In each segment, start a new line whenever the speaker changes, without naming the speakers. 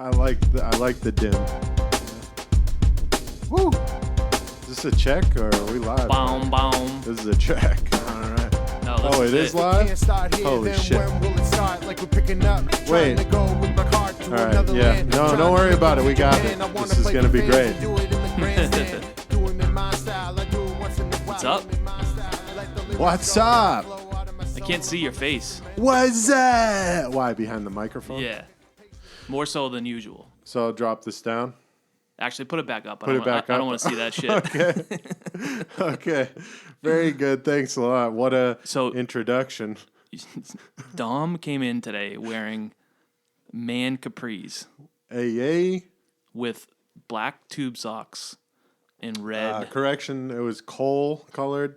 I like the dim. Woo! Is this a check or are we live?
Boom, boom.
This is a check. All right.
No,
Oh, it is live? Holy shit. Wait. All right, yeah. No, don't worry about it. We got it. This is going to be great.
What's up?
What's up?
I can't see your face.
What's that? Why, behind the microphone?
Yeah. More so than usual.
So I'll drop this down.
Actually, put it back up.
Put it back up.
I don't want to see that shit.
Okay. Okay. Very good. Thanks a lot. What a introduction.
Dom came in today wearing man capris.
Hey.
With black tube socks and red.
Correction, it was coal-colored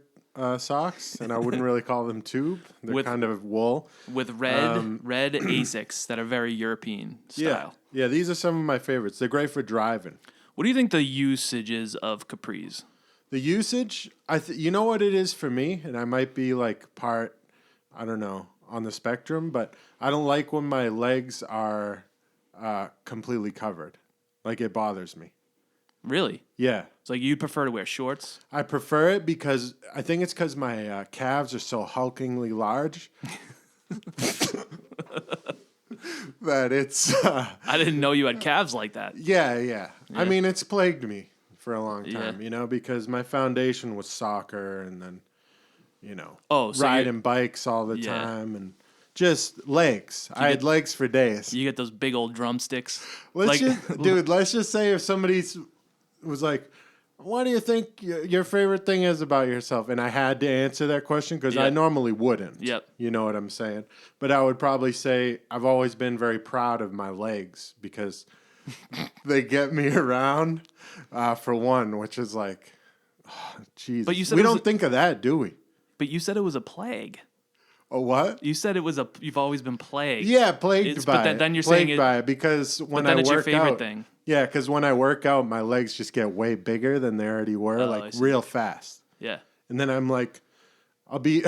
socks, and I wouldn't really call them tube. They're kind of wool.
With red Asics that are very European style.
Yeah, these are some of my favorites. They're great for driving.
What do you think the usage is of capris?
The usage, you know what it is for me, and I might be like part, I don't know, on the spectrum, but I don't like when my legs are completely covered. Like, it bothers me.
Really?
Yeah.
It's like you prefer to wear shorts?
I prefer it because I think it's because my calves are so hulkingly large that it's...
I didn't know you had calves like that.
Yeah. I mean, it's plagued me for a long time, because my foundation was soccer and then, riding bikes all the time and just legs. I had legs for days.
You get those big old drumsticks.
Let's just say if somebody was like, what do you think your favorite thing is about yourself? And I had to answer that question because I normally wouldn't.
Yep.
You know what I'm saying? But I would probably say I've always been very proud of my legs because they get me around, for one, which is like, Jesus. But we don't think of that, do we?
But you said it was a plague.
A what?
You said you've always been plagued.
Yeah, plagued by it.
But then you're
plagued
saying
by it because when I work out. But then it's your favorite thing. Yeah, because when I work out, my legs just get way bigger than they already were, real fast.
Yeah.
And then I'm like, I'll be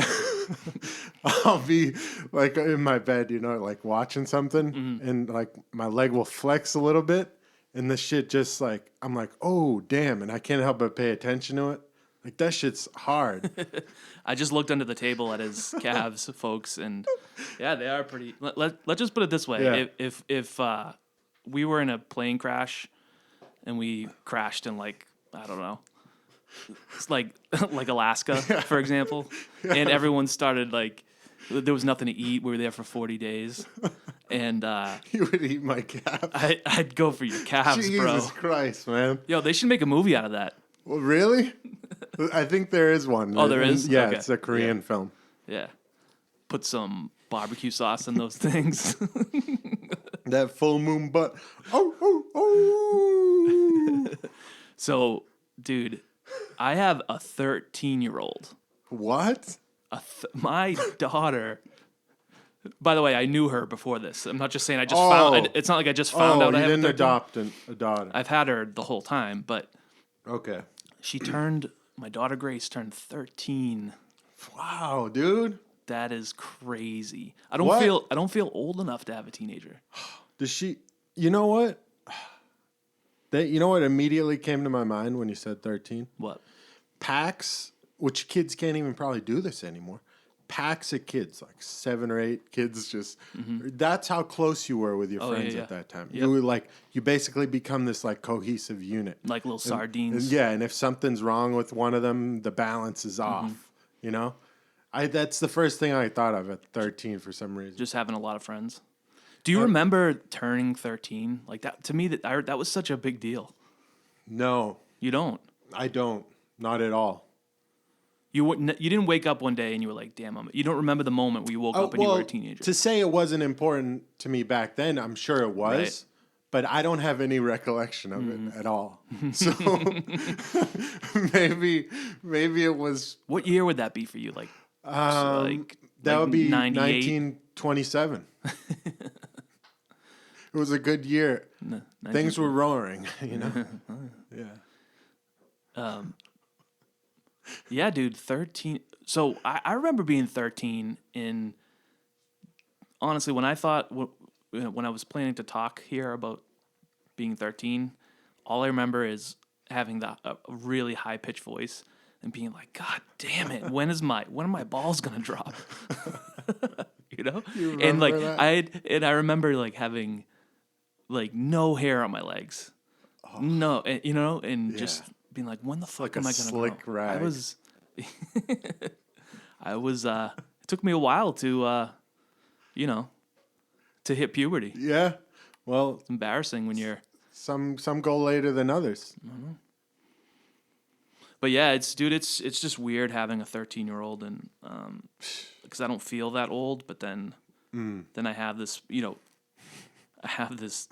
like in my bed, like watching something, and like my leg will flex a little bit, and the shit just like, I'm like, oh, damn, and I can't help but pay attention to it. Like, that shit's hard.
I just looked under the table at his calves, folks, and yeah, they are pretty. Let's just put it this way:
yeah.
If we were in a plane crash and we crashed in I don't know, it's like Alaska, for example, and everyone started there was nothing to eat. We were there for 40 days, and
you would eat my calves.
I'd go for your calves,
Jesus
bro.
Jesus Christ, man!
Yo, they should make a movie out of that.
Well, really? I think there is one.
Oh, there is?
Yeah,
okay.
It's a Korean film.
Yeah. Put some barbecue sauce in those things.
That full moon butt. Oh.
So, dude, I have a 13-year-old.
What?
My daughter... By the way, I knew her before this. I'm not just saying I just found... It's not like I just found out I have
you didn't adopt a daughter.
I've had her the whole time, but...
Okay.
My daughter Grace turned 13.
Wow, dude.
That is crazy. I don't feel old enough to have a teenager.
Does she? You know what? You know what immediately came to my mind when you said 13?
What?
Packs, which kids can't even probably do this anymore. Packs of kids, like 7 or 8 kids, just that's how close you were with your friends at that time. Yep. You were you basically become this cohesive unit,
like little sardines.
And if something's wrong with one of them, the balance is off. That's the first thing I thought of at 13 for some reason.
Just having a lot of friends. Do you remember turning 13? Like that to me, that was such a big deal.
No,
you don't.
I don't. Not at all.
You didn't wake up one day and you were like, damn, you don't remember the moment where you woke up and you were a teenager. To
say it wasn't important to me back then, I'm sure it was, right. But I don't have any recollection of it at all. So maybe it was...
What year would that be for you?
That would be 1927. It was a good year. Things were roaring, Yeah.
Yeah, dude, 13. So I remember being 13 honestly, when I was planning to talk here about being 13, all I remember is having a really high pitched voice and being like, God damn it, when are my balls gonna drop? You know?
You
And like
that?
I remember like having like no hair on my legs. No, and, you know, and just being like, when the fuck am I gonna
slick
grow?
rag.
It took me a while to you know, to hit puberty.
Yeah. Well,
It's embarrassing when you're
some go later than others.
Mm-hmm. But yeah, it's just weird having a 13-year-old, and because I don't feel that old, but then I have this, you know, I have this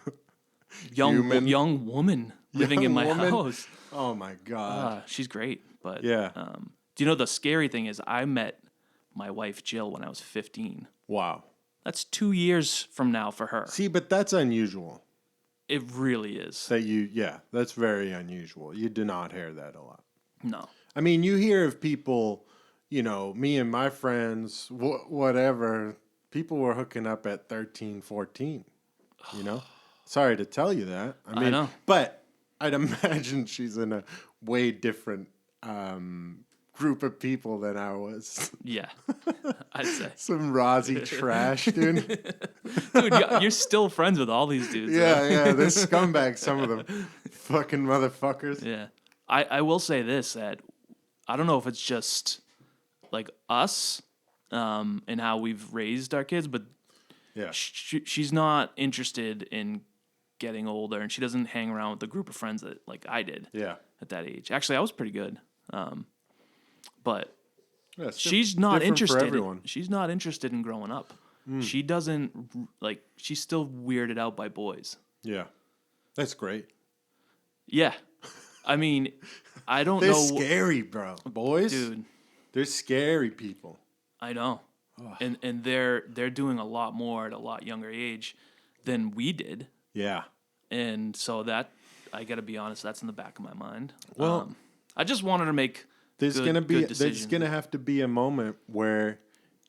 young woman living in my house.
Oh my God.
She's great, but
Yeah.
do you know the scary thing is I met my wife Jill when I was 15.
Wow.
That's 2 years from now for her.
See, but that's unusual.
It really is.
That's very unusual. You do not hear that a lot.
No.
I mean, you hear of people, you know, me and my friends, whatever, people were hooking up at 13, 14, you know? Sorry to tell you that. I
know.
But I'd imagine she's in a way different group of people than I was.
Yeah, I'd say.
Some Rozzy trash, dude.
Dude, you're still friends with all these dudes.
Yeah, they're scumbags, some of them. Fucking motherfuckers.
Yeah. I will say this, that I don't know if it's just like us and how we've raised our kids, but
Yeah.
she's not interested in getting older, and she doesn't hang around with the group of friends that like I did at that age. Actually, I was pretty good. But she's not interested. She's not interested in growing up. She doesn't like. She's still weirded out by boys.
Yeah, that's great.
Yeah, I mean, I don't know.
They're scary, bro. Boys,
dude.
They're scary people.
I know, and they're doing a lot more at a lot younger age than we did.
Yeah,
and so that I got to be honest, that's in the back of my mind.
Well,
I just wanted to make. There's
gonna have to be a moment where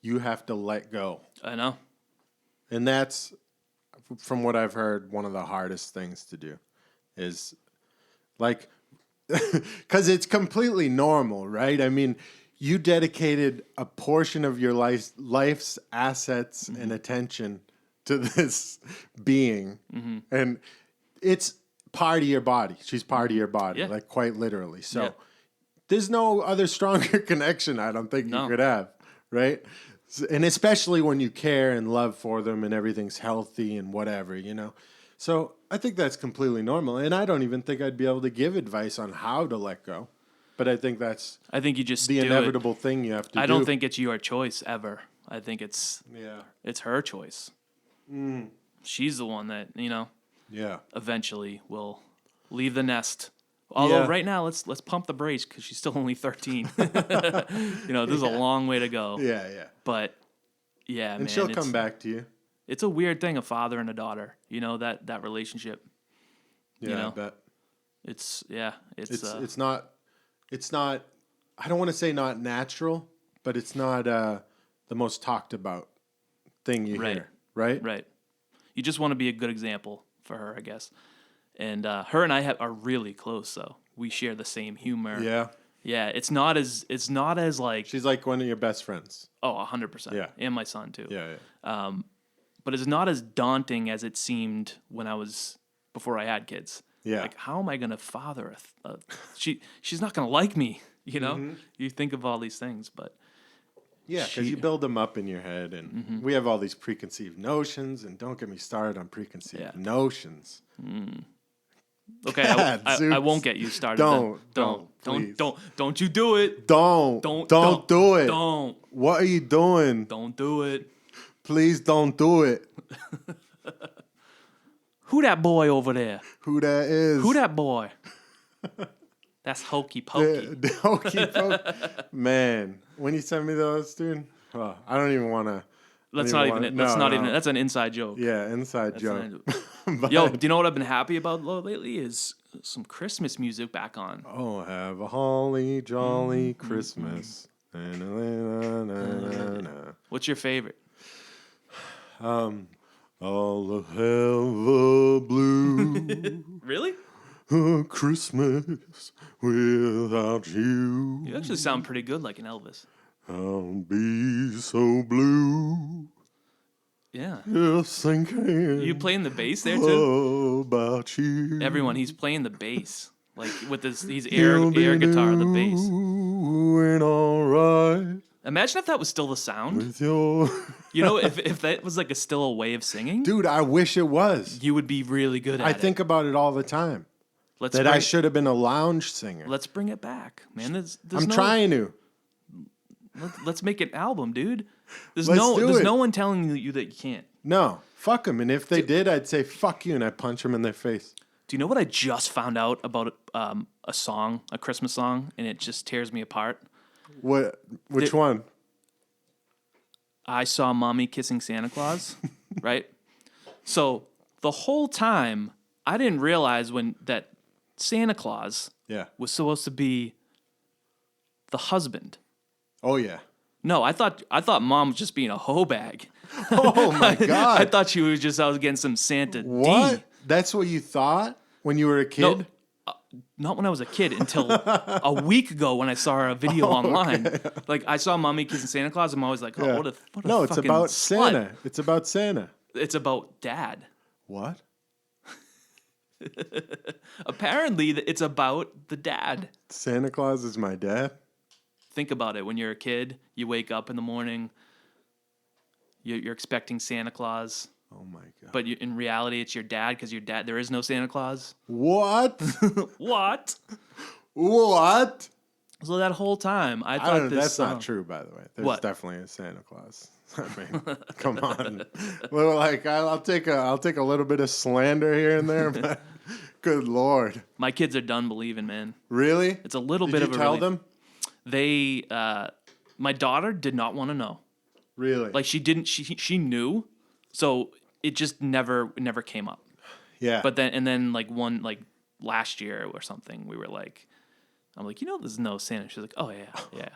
you have to let go.
I know.
And that's, from what I've heard, one of the hardest things to do is like, because it's completely normal, right? I mean, you dedicated a portion of your life's assets and attention to this being, and it's part of your body. She's part of your body, like quite literally. So there's no other stronger connection I don't think you could have, right? And especially when you care and love for them and everything's healthy and whatever, you know. So I think that's completely normal. And I don't even think I'd be able to give advice on how to let go. But I think
you just
the inevitable thing you have to do.
I don't think it's your choice ever. I think it's her choice. She's the one that, you know, eventually will leave the nest. Although right now, let's pump the brakes because she's still only 13. You know, there's a long way to go.
Yeah.
But man,
and she'll come back to you.
It's a weird thing, a father and a daughter. You know, that relationship.
Yeah,
you know?
I bet.
It's
not. I don't want to say not natural, but it's not the most talked about thing you hear. Right.
Right. You just want to be a good example for her, I guess. And her and I are really close, though. We share the same humor.
Yeah.
Yeah, it's not as like...
She's like one of your best friends.
Oh, 100%.
Yeah.
And my son, too.
Yeah.
But it's not as daunting as it seemed before I had kids.
Yeah.
Like, how am I going to father she's not going to like me, you know? Mm-hmm. You think of all these things, but...
Yeah, because you build them up in your head, and we have all these preconceived notions, and don't get me started on preconceived notions.
Okay, I won't get you started. Don't you do it.
Don't do it.
Don't.
What are you doing?
Don't do it.
Please don't do it.
Who that boy over there?
Who that is?
Who that boy? That's Hokey Pokey.
The Hokey Pokey. Man, when you send me those, dude, I don't even want to.
That's an inside joke.
Yeah, inside joke.
Yo, do you know what I've been happy about lately is some Christmas music back on.
Oh, have a holly jolly Christmas.
What's your favorite?
All of hell the blue. a Christmas without you.
You actually sound pretty good like an Elvis.
I'll be so blue.
Yeah.
Just thinking.
You playing the bass there too?
About you.
Everyone, he's playing the bass. Like with he's air guitar, the bass.
Doing all right.
Imagine if that was still the sound.
With your...
You know, if that was like still a way of singing.
Dude, I wish it was.
You would be really good at it.
I think about it all the time. I should have been a lounge singer.
Let's bring it back, man.
I'm trying to.
Let's make an album, dude. There's
Let's
no one telling you that you can't.
No, fuck them. And if they did, I'd say fuck you, and I'd punch them in their face.
Do you know what I just found out about a song, a Christmas song, and it just tears me apart?
What? Which one?
I Saw Mommy Kissing Santa Claus, right? So the whole time, I didn't realize that Santa Claus was supposed to be the husband.
Oh, yeah.
No, I thought Mom was just being a hoe bag.
Oh, my God.
I thought she was just out getting some Santa
What?
D.
That's what you thought when you were a kid?
No, not when I was a kid, until a week ago when I saw a video online. Okay. Like, I saw Mommy Kissing Santa Claus, I'm always like, what a
No,
it's
about
slut.
Santa. It's about Santa.
It's about Dad.
What?
Apparently, it's about the dad.
Santa Claus is my dad?
Think about it. When you're a kid, you wake up in the morning, you're expecting Santa Claus.
Oh, my God.
But in reality, it's your dad, because your dad, there is no Santa Claus.
What?
What?
What?
So that whole time, I thought
that's not true, by the way. There's definitely a Santa Claus. I mean, come on. Well, like I'll take a little bit of slander here and there, but good Lord.
My kids are done believing, man.
Really?
It's a little bit of a
Did you tell them?
They, my daughter did not want to know.
Really?
Like she didn't. She knew, so it just never came up.
Yeah.
But then like last year or something, we were like, I'm like, there's no Santa. She's like, oh yeah.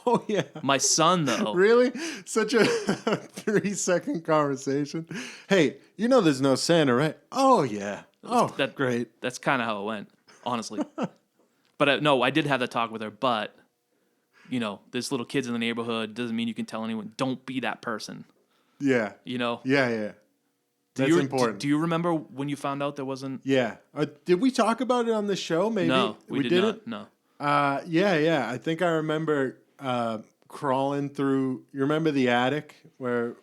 Oh yeah.
My son though.
Really? Such a 3-second conversation. Hey, there's no Santa, right? Oh yeah. That's great.
That's kind of how it went, honestly. But no, I did have that talk with her. But there's little kids in the neighborhood. Doesn't mean you can tell anyone. Don't be that person.
Yeah. Yeah. That's important.
Do you remember when you found out there wasn't?
Yeah. Did we talk about it on the show? Maybe.
No, we didn't. No.
Yeah. I think I remember crawling through. You remember the attic where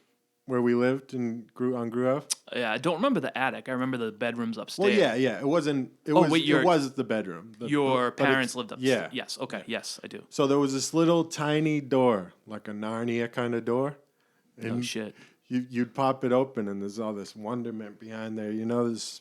we lived and grew up?
Yeah, I don't remember the attic. I remember the bedrooms upstairs.
Well, yeah. It wasn't. It was the bedroom.
Your parents lived upstairs.
Yeah.
Yes. Okay. Yes, I do.
So there was this little tiny door, like a Narnia kind of door.
No shit.
You'd pop it open and there's all this wonderment behind there. There's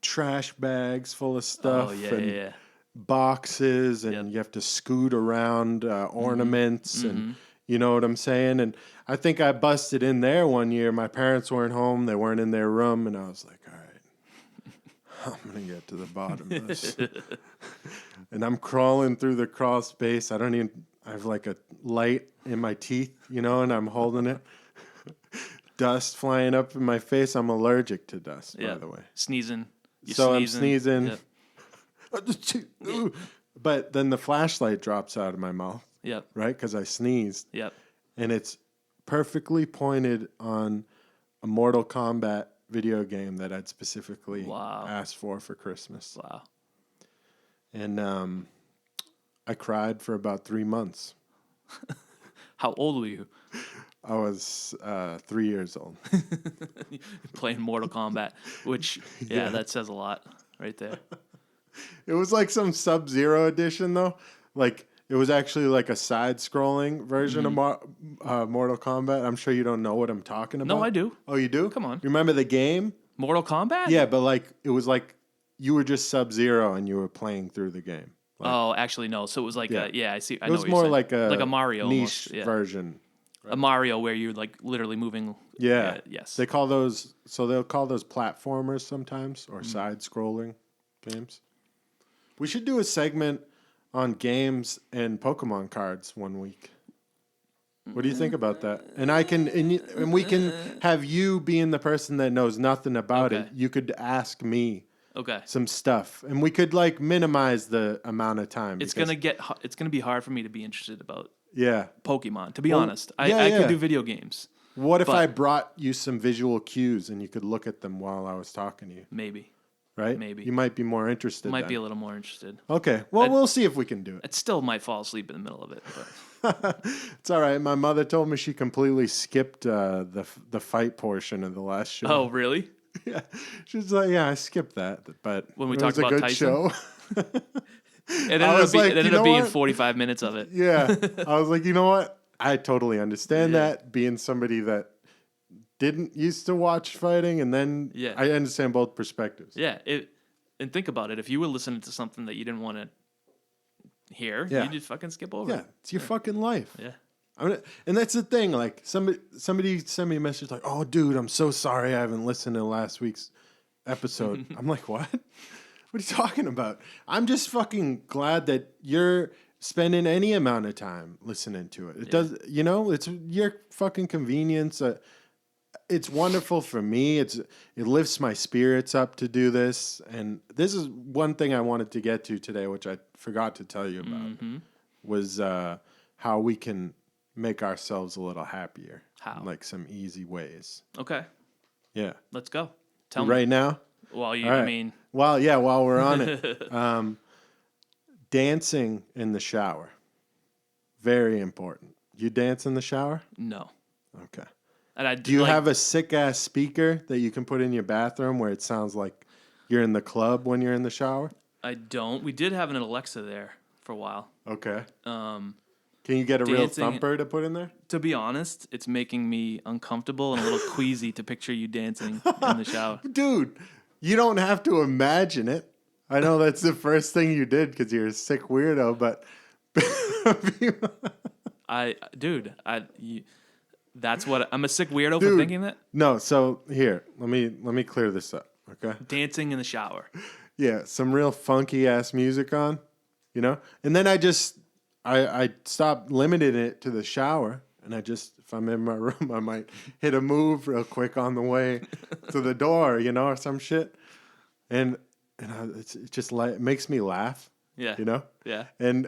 trash bags full of stuff.
Oh, yeah.
Boxes, and you have to scoot around ornaments, and you know what I'm saying? And I think I busted in there one year. My parents weren't home. They weren't in their room. And I was like, all right, I'm going to get to the bottom of this. And I'm crawling through the crawl space. I have like a light in my teeth, and I'm holding it. Dust flying up in my face. I'm allergic to dust, by the way.
Sneezing.
I'm sneezing. Yep. But then the flashlight drops out of my mouth.
Yep.
Right? Because I sneezed.
Yep.
And it's perfectly pointed on a Mortal Kombat video game that I'd specifically asked for Christmas.
Wow.
And I cried for about 3 months.
How old were you?
I was 3 years old.
Playing Mortal Kombat, which, that says a lot right there.
It was like some Sub-Zero edition, though. Like, it was actually like a side-scrolling version of Mortal Kombat. I'm sure you don't know what I'm talking about.
No, I do.
Oh, you do?
Come on.
You remember the game?
Mortal Kombat?
Yeah, but like it was like you were just Sub-Zero and you were playing through the game. Like,
actually, no. So it was like I see. I
know
it was more
like
a Mario
niche
almost,
version.
Right? A Mario where you're like literally moving.
Yeah.
Yes.
They'll call those platformers sometimes, or side-scrolling games. We should do a segment on games and Pokemon cards one week. What do you think about that? And we can have you being the person that knows nothing about it. You could ask me
Okay.
some stuff, and we could like minimize the amount of time.
It's gonna be hard for me to be interested about
yeah.
Pokemon. To be honest, I
yeah.
could do video games.
What if I brought you some visual cues and you could look at them while I was talking to you?
Maybe.
Right?
Maybe.
You might be more interested.
Might be a little more interested.
Okay. Well, we'll see if we can do it.
It still might fall asleep in the middle of it, but
it's all right. My mother told me she completely skipped the fight portion of the last show.
Oh, really?
Yeah. She's like, yeah, I skipped that, but
when we
it
talked
was a
about
good
Tyson?
Show.
It ended up being 45 minutes of it.
Yeah. I was like, you know what? I totally understand that, being somebody that didn't used to watch fighting, and then I understand both perspectives.
Yeah. And think about it. If you were listening to something that you didn't want to hear, you just fucking skip over it.
Yeah. It's your fucking life.
Yeah.
And that's the thing. Like somebody sent me a message like, "Oh, dude, I'm so sorry I haven't listened to last week's episode." I'm like, "What? What are you talking about?" I'm just fucking glad that you're spending any amount of time listening to it. It does, it's your fucking convenience. It's wonderful for me. It lifts my spirits up to do this. And this is one thing I wanted to get to today, which I forgot to tell you about, was how we can make ourselves a little happier.
How?
Like some easy ways.
Okay.
Yeah.
Let's go. Tell me.
Right now?
Well,
right. Well, yeah, while we're on it. Dancing in the shower. Very important. You dance in the shower?
No.
Okay.
And
do you have a sick-ass speaker that you can put in your bathroom where it sounds like you're in the club when you're in the shower?
I don't. We did have an Alexa there for a while.
Okay. Can you get a real thumper to put in there?
To be honest, it's making me uncomfortable and a little queasy to picture you dancing in the shower.
Dude, you don't have to imagine it. I know that's the first thing you did because you're a sick weirdo, but
that's what I'm a sick weirdo for thinking that.
No, so here, let me clear this up, okay?
Dancing in the shower.
Yeah, some real funky ass music on, and then I stopped limiting it to the shower, and if I'm in my room, I might hit a move real quick on the way to the door, or some shit, and it just it makes me laugh.
Yeah. Yeah.
And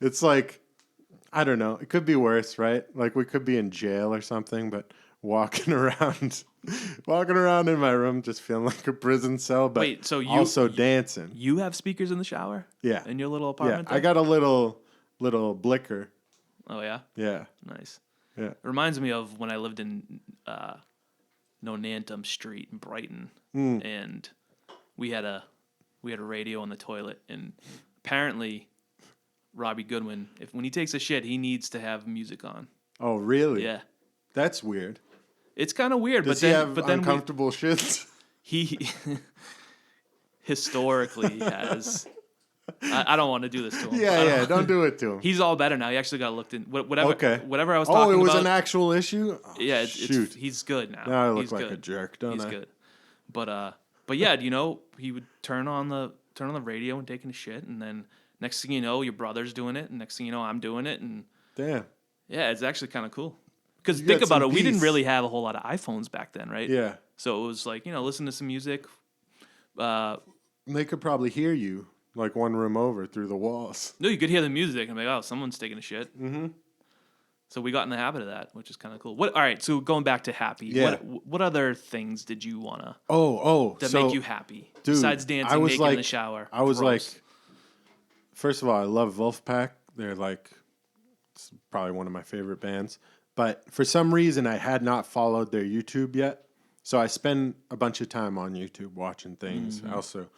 it's like, I don't know. It could be worse, right? Like we could be in jail or something, but walking around in my room just feeling like a prison cell, but also dancing.
You have speakers in the shower?
Yeah.
In your little apartment?
Yeah. I got a little blicker.
Oh, yeah?
Yeah.
Nice.
Yeah.
It reminds me of when I lived in Nonantum Street in Brighton, and we had a radio on the toilet, and apparently Robbie Goodwin, when he takes a shit, he needs to have music on.
Oh, really?
Yeah.
That's weird.
It's kind of weird.
Does he have uncomfortable shits?
He historically has. I don't want to do this to him.
Yeah, don't do it to him.
He's all better now. He actually got looked in. Whatever I was talking about.
Oh, it was an actual issue? Oh,
yeah, he's good now.
Now I look like a jerk, don't I?
He's good. But yeah, he would turn on the radio and taking a shit, and then next thing you know, your brother's doing it, and next thing you know, I'm doing it, and
damn.
Yeah, it's actually kind of cool. Because think about it, we didn't really have a whole lot of iPhones back then, right?
Yeah.
So it was like, listen to some music.
They could probably hear you like one room over through the walls.
No, you could hear the music and be like, oh, someone's taking a shit.
Mm-hmm.
So we got in the habit of that, which is kind of cool. All right, so going back to happy, what other things did you want to make you happy?
Dude,
besides dancing naked in the shower.
I was like, first of all, I love Wolfpack. They're like, it's probably one of my favorite bands. But for some reason, I had not followed their YouTube yet. So I spend a bunch of time on YouTube watching things. Mm-hmm. Also,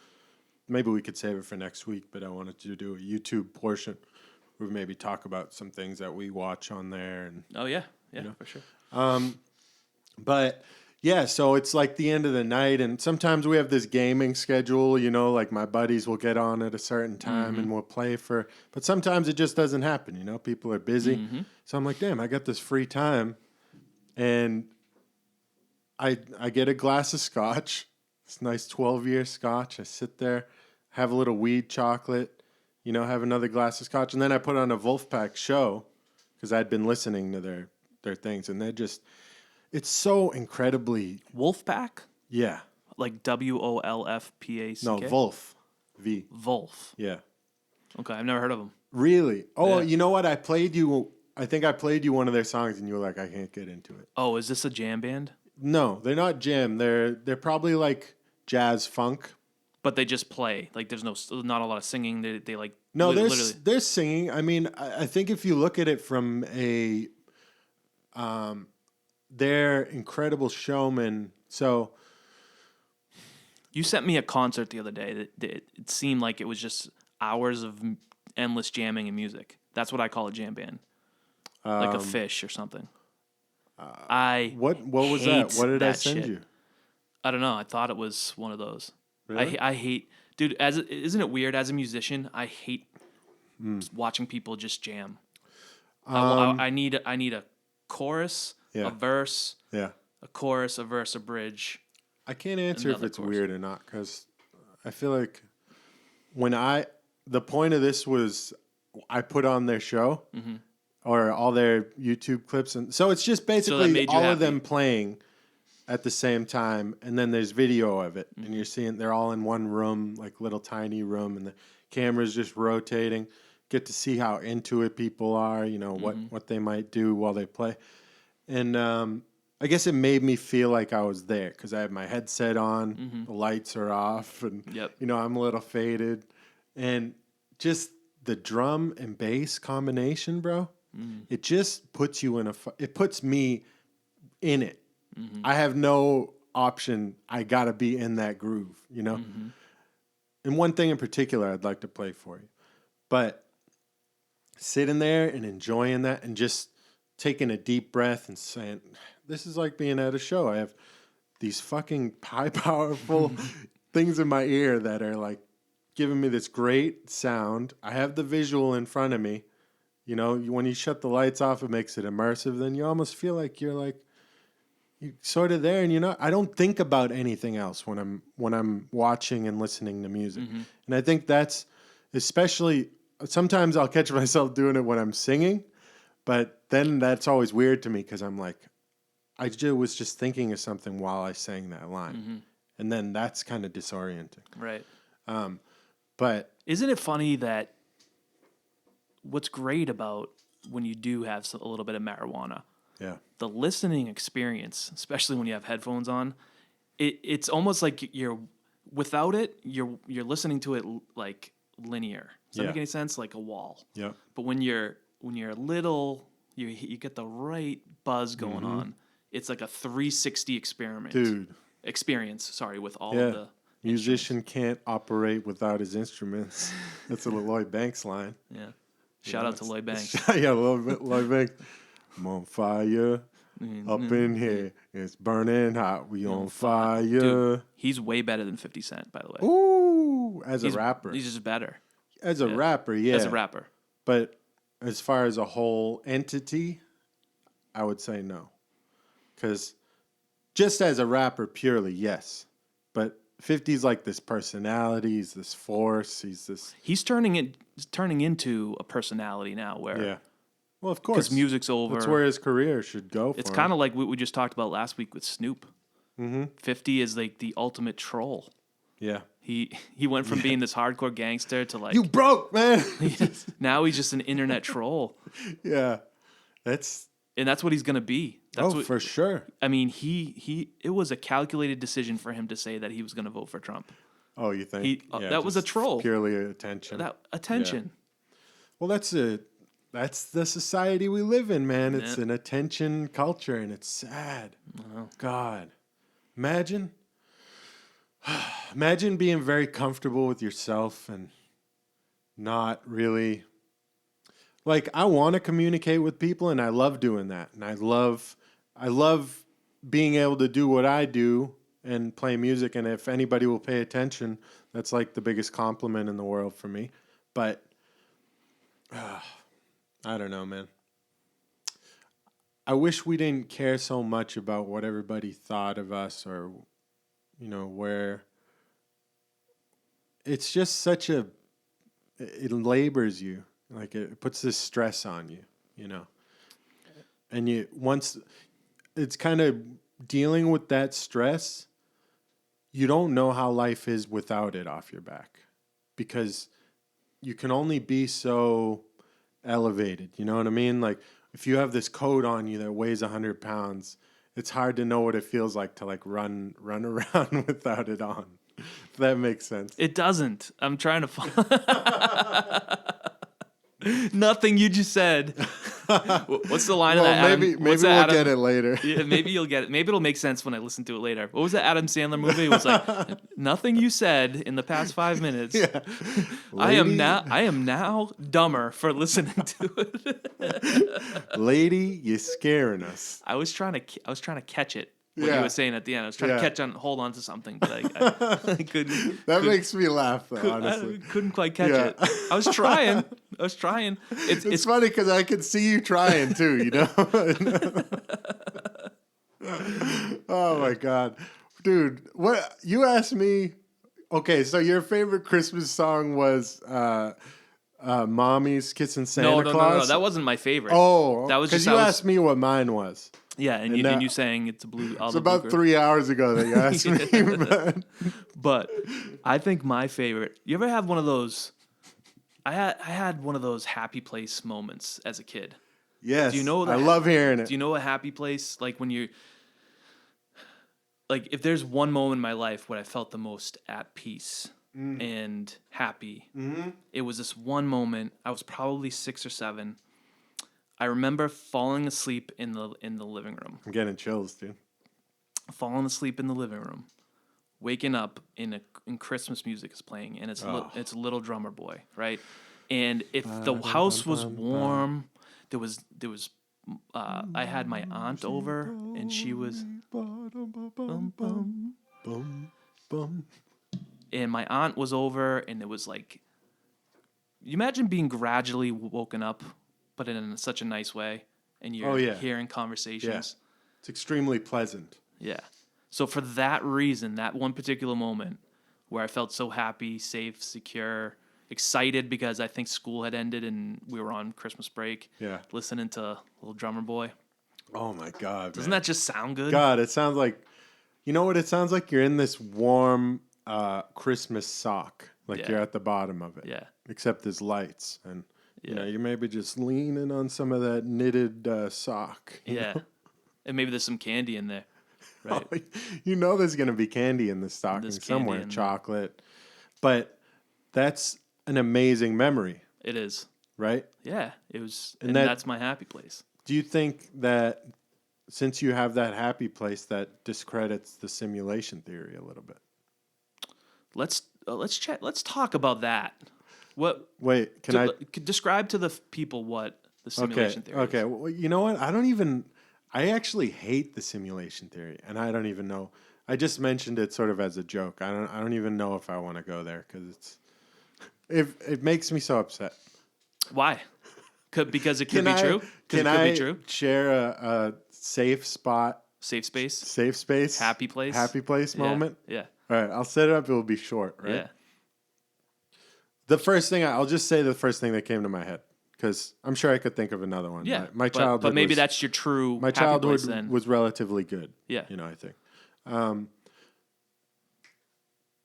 maybe we could save it for next week, but I wanted to do a YouTube portion where we maybe talk about some things that we watch on there. And
for sure.
But yeah, so it's like the end of the night, and sometimes we have this gaming schedule, like my buddies will get on at a certain time and we'll play but sometimes it just doesn't happen, people are busy. Mm-hmm. So I'm like, damn, I got this free time, and I get a glass of scotch. It's nice 12-year scotch. I sit there, have a little weed chocolate, have another glass of scotch, and then I put on a Wolfpack show because I'd been listening to their things, and they're just, it's so incredibly...
Wolfpack?
Yeah.
Like WOLFPACK?
No, Wolf. V.
Wolf.
Yeah.
Okay, I've never heard of them.
Really? Oh, you know what? I think I played you one of their songs, and you were like, I can't get into it.
Oh, is this a jam band?
No, they're not jam. They're probably like jazz funk.
But they just play. Like there's not a lot of singing. They like
no. There's singing. I mean, I think if you look at it from a, they're incredible showmen. So
you sent me a concert the other day that it seemed like it was just hours of endless jamming and music. That's what I call a jam band, like a Fish or something.
What was that? What did I send
shit.
you?
I don't know. I thought it was one of those.
Really?
I hate, dude. Isn't it weird? As a musician, I hate watching people just jam. I need a chorus, a verse, a chorus, a verse, a bridge.
I can't answer if it's weird or not because I feel like the point of this was I put on their show or all their YouTube clips, and so it's just basically all of them playing at the same time, and then there's video of it, and you're seeing they're all in one room, like little tiny room, and the camera's just rotating. Get to see how into it people are, you know, what they might do while they play. And I guess it made me feel like I was there because I have my headset on, the lights are off, and you know, I'm a little faded, and just the drum and bass combination, bro. It just puts you in it puts me in it. I have no option. I got to be in that groove, you know? And one thing in particular I'd like to play for you. But sitting there and enjoying that and just taking a deep breath and saying, this is like being at a show. I have these fucking high powerful things in my ear that are like giving me this great sound. I have the visual in front of me. You know, when you shut the lights off, it makes it immersive. Then you almost feel like you're sort of there, and I don't think about anything else when I'm watching and listening to music. And I think that's especially sometimes I'll catch myself doing it when I'm singing, but then that's always weird to me because I'm like, I was just thinking of something while I sang that line, and then that's kind of disorienting.
Right.
But
isn't it funny that what's great about when you do have a little bit of marijuana?
Yeah.
The listening experience, especially when you have headphones on, it's almost like without it, you're listening to it like linear. Does that make any sense? Like a wall.
Yeah.
But when you're a little, you get the right buzz going on. It's like a 360 experience. Sorry, with all of the
musician can't operate without his instruments. That's a Lloyd Banks line.
Yeah. Shout out to Lloyd Banks.
Yeah, Lloyd Banks. I'm on fire up in here. It's burning hot. We on fire.
Dude, he's way better than 50 Cent, by the way.
Ooh, a rapper.
He's just better.
As a rapper, yeah.
As a rapper.
But as far as a whole entity, I would say no. Because just as a rapper purely, yes. But 50's like this personality, he's this force, he's
turning into a personality now where...
Yeah. Well, of course.
Because music's over.
That's where his career should go for
It's kind of like what we just talked about last week with Snoop. 50 is like the ultimate troll.
Yeah.
He went from being this hardcore gangster to like...
You broke, man!
Now he's just an internet troll.
Yeah.
And that's what he's going to be.
For sure.
I mean, it was a calculated decision for him to say that he was going to vote for Trump.
Oh, you think?
That was a troll.
Purely attention.
Attention.
Yeah. Well, that's the society we live in, man. It's an attention culture, and it's sad. God. Imagine being very comfortable with yourself and not really... Like, I want to communicate with people, and I love doing that. And I love being able to do what I do and play music. And if anybody will pay attention, that's like the biggest compliment in the world for me. But I don't know, man. I wish we didn't care so much about what everybody thought of us or, where... It's just it labors you. Like it puts this stress on you, and once it's kind of dealing with that stress, you don't know how life is without it off your back, because you can only be so elevated. You know what I mean? Like if you have this coat on you that weighs 100 pounds, it's hard to know what it feels like to like run around without it on. If that makes sense.
It doesn't. I'm trying to Nothing you just said. What's the line of that?
Maybe we'll get it later.
Yeah, maybe you'll get it. Maybe it'll make sense when I listen to it later. What was that Adam Sandler movie? It was like nothing you said in the past 5 minutes.
Yeah.
I am now dumber for listening to it.
Lady, you're scaring us.
I was trying to catch it. What you were saying at the end. I was trying to hold on to something, but I couldn't.
That makes me laugh, though, honestly.
I couldn't quite catch it. I was trying. It's
funny because I could see you trying, too, you know? Oh, my God. Dude, what you asked me... Okay, so your favorite Christmas song was Mommy's Kissing Santa Claus?
No. That wasn't my favorite.
Oh,
that was
because you asked me what mine was.
Yeah, and you sang it's a blue.
It's about 3 hours ago that you asked me.
But I think my favorite. You ever have one of those? I had one of those happy place moments as a kid.
Yes,
do you know
I love hearing it.
Do you know a happy place? Like when you, like if there's one moment in my life where I felt the most at peace and happy, it was this one moment. I was probably 6 or 7. I remember falling asleep in the living room.
I'm getting chills, dude.
Falling asleep in the living room, waking up and Christmas music is playing, and it's Little Drummer Boy, right? And if the house was warm, there was I had my aunt over, and she was and my aunt was over, and it was like, you imagine being gradually woken up, but in such a nice way, and you're hearing conversations.
Yeah. It's extremely pleasant.
Yeah. So for that reason, that one particular moment where I felt so happy, safe, secure, excited because I think school had ended and we were on Christmas break.
Yeah.
Listening to Little Drummer Boy.
Oh my God.
Doesn't that just sound good?
God, it sounds like, you know what? It sounds like you're in this warm Christmas sock. Like you're at the bottom of it.
Yeah.
Except there's lights and... You know, you're maybe just leaning on some of that knitted sock.
Yeah. And maybe there's some candy in there. Right.
Oh, you know there's going to be candy in the stocking somewhere, chocolate. But that's an amazing memory.
It is.
Right?
Yeah. It was. And that's my happy place. Do
you think that since you have that happy place, that discredits the simulation theory a little bit?
Let's talk about that. What?
Wait, can I
describe to the people what the simulation theory is?
Okay, well, you know what? I actually hate the simulation theory, and I don't even know. I just mentioned it sort of as a joke. I don't even know if I want to go there because it makes me so upset.
Why? Because it could be true.
Can I share a safe spot?
Safe space.
Safe space.
Happy place.
Happy place moment.
Yeah.
All right, I'll set it up. It will be short, right?
Yeah.
The first thing I'll just say the first thing that came to my head because I'm sure I could think of another one.
Yeah,
my childhood.
But maybe that's your true.
My childhood was relatively good.
Yeah,
you know, I think.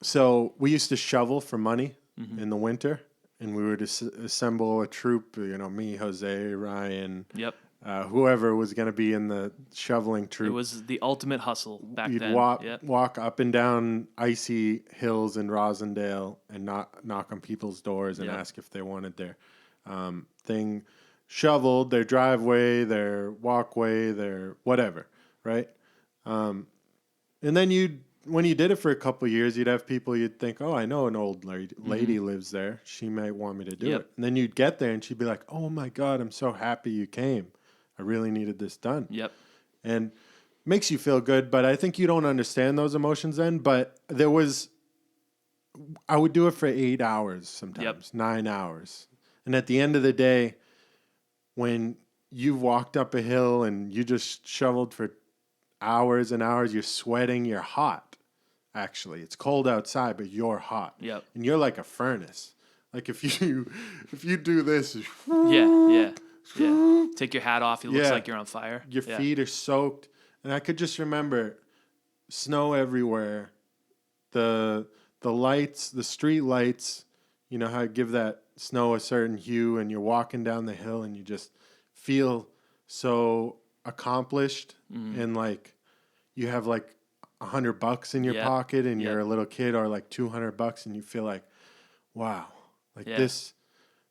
So we used to shovel for money in the winter, and we would assemble a troop. You know, me, Jose, Ryan.
Yep.
Whoever was going to be in the shoveling troop.
It was the ultimate hustle back then.
You'd walk up and down icy hills in Rosendale and knock on people's doors and ask if they wanted their thing shoveled, their driveway, their walkway, their whatever, right? And then when you did it for a couple of years, you'd have people you'd think, oh, I know an old lady lives there. She might want me to do it. And then you'd get there and she'd be like, oh my God, I'm so happy you came. I really needed this done.
Yep.
And makes you feel good, but I think you don't understand those emotions then. But I would do it for 8 hours sometimes, 9 hours. And at the end of the day, when you've walked up a hill and you just shoveled for hours and hours, you're sweating, you're hot. Actually, it's cold outside, but you're hot.
Yep.
And you're like a furnace. Like if you do this,
yeah. Take your hat off. It looks like you're on fire.
Your feet are soaked. And I could just remember snow everywhere, the lights, the street lights, you know how you give that snow a certain hue, and you're walking down the hill and you just feel so accomplished, and like you have like $100 in your pocket, and you're a little kid, or like $200, and you feel like, wow, like this.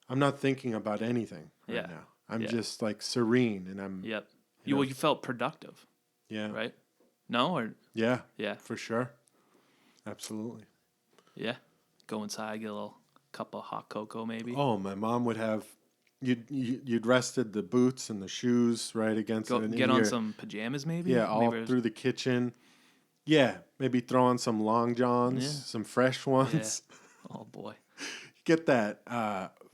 I'm not thinking about anything right now. I'm just like serene, and I'm.
Yep. You felt productive.
Yeah.
Right. No or.
Yeah.
Yeah.
For sure. Absolutely.
Yeah. Go inside, get a little cup of hot cocoa, maybe.
Oh, my mom would have. You'd rested the boots and the shoes right against it.
Get on some pajamas, maybe.
Yeah, all through the kitchen. Yeah, maybe throw on some long johns, some fresh ones.
Yeah. Oh boy.
Get that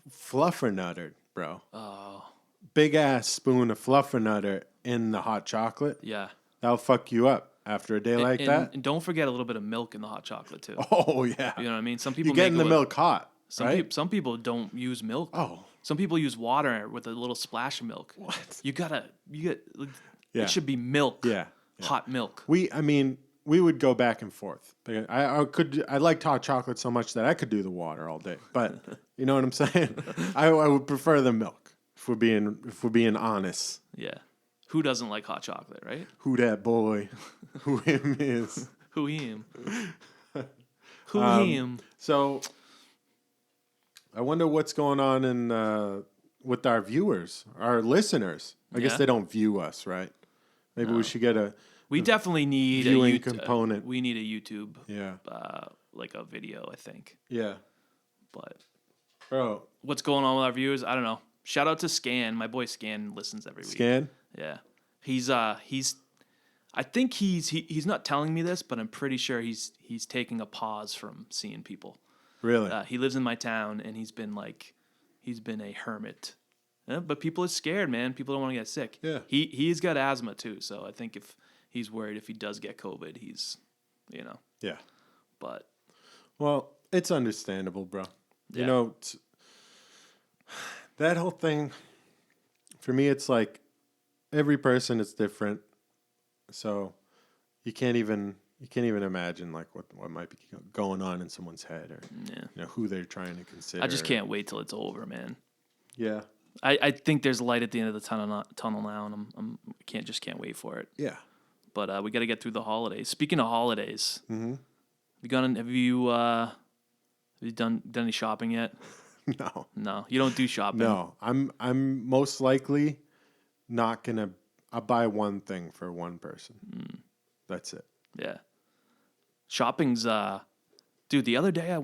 fluffernutter, bro.
Oh.
Big ass spoon of fluffernutter in the hot chocolate.
Yeah.
That'll fuck you up after a day like that.
And don't forget a little bit of milk in the hot chocolate too.
Oh yeah.
You know what I mean? Some people
you're getting the milk hot.
Some people don't use milk.
Oh.
Some people use water with a little splash of milk.
What?
It should be milk.
Yeah.
Hot milk.
We would go back and forth. I liked hot chocolate so much that I could do the water all day. But you know what I'm saying? I would prefer the milk if we're being honest.
Yeah. Who doesn't like hot chocolate, right?
Who that boy? Who him is?
Who him? Who him?
So I wonder what's going on with our viewers, our listeners. I guess they don't view us, right? Maybe we should get
We definitely need
viewing
a
component.
We need a YouTube,
yeah,
like a video, I think.
Yeah,
but
bro,
what's going on with our viewers? I don't know. Shout out to Scan, my boy Scan listens every week.
Scan,
yeah, he's I think he's not telling me this, but I'm pretty sure he's taking a pause from seeing people.
Really,
he lives in my town, and he's been a hermit. Yeah, but people are scared, man. People don't want to get sick.
Yeah,
he's got asthma too, so I think if he's worried if he does get COVID, he's,
Yeah.
But.
Well, it's understandable, bro.
Yeah.
You know, that whole thing, for me, it's like every person is different. So you can't even imagine like what might be going on in someone's head, or who they're trying to consider.
I just can't wait till it's over, man.
Yeah.
I think there's light at the end of the tunnel now, and can't wait for it.
Yeah.
But we got to get through the holidays. Speaking of holidays, have you done any shopping yet? No, you don't do shopping.
No, I'm most likely not gonna. I'll buy one thing for one person. That's it.
Yeah. Shopping's dude. The other day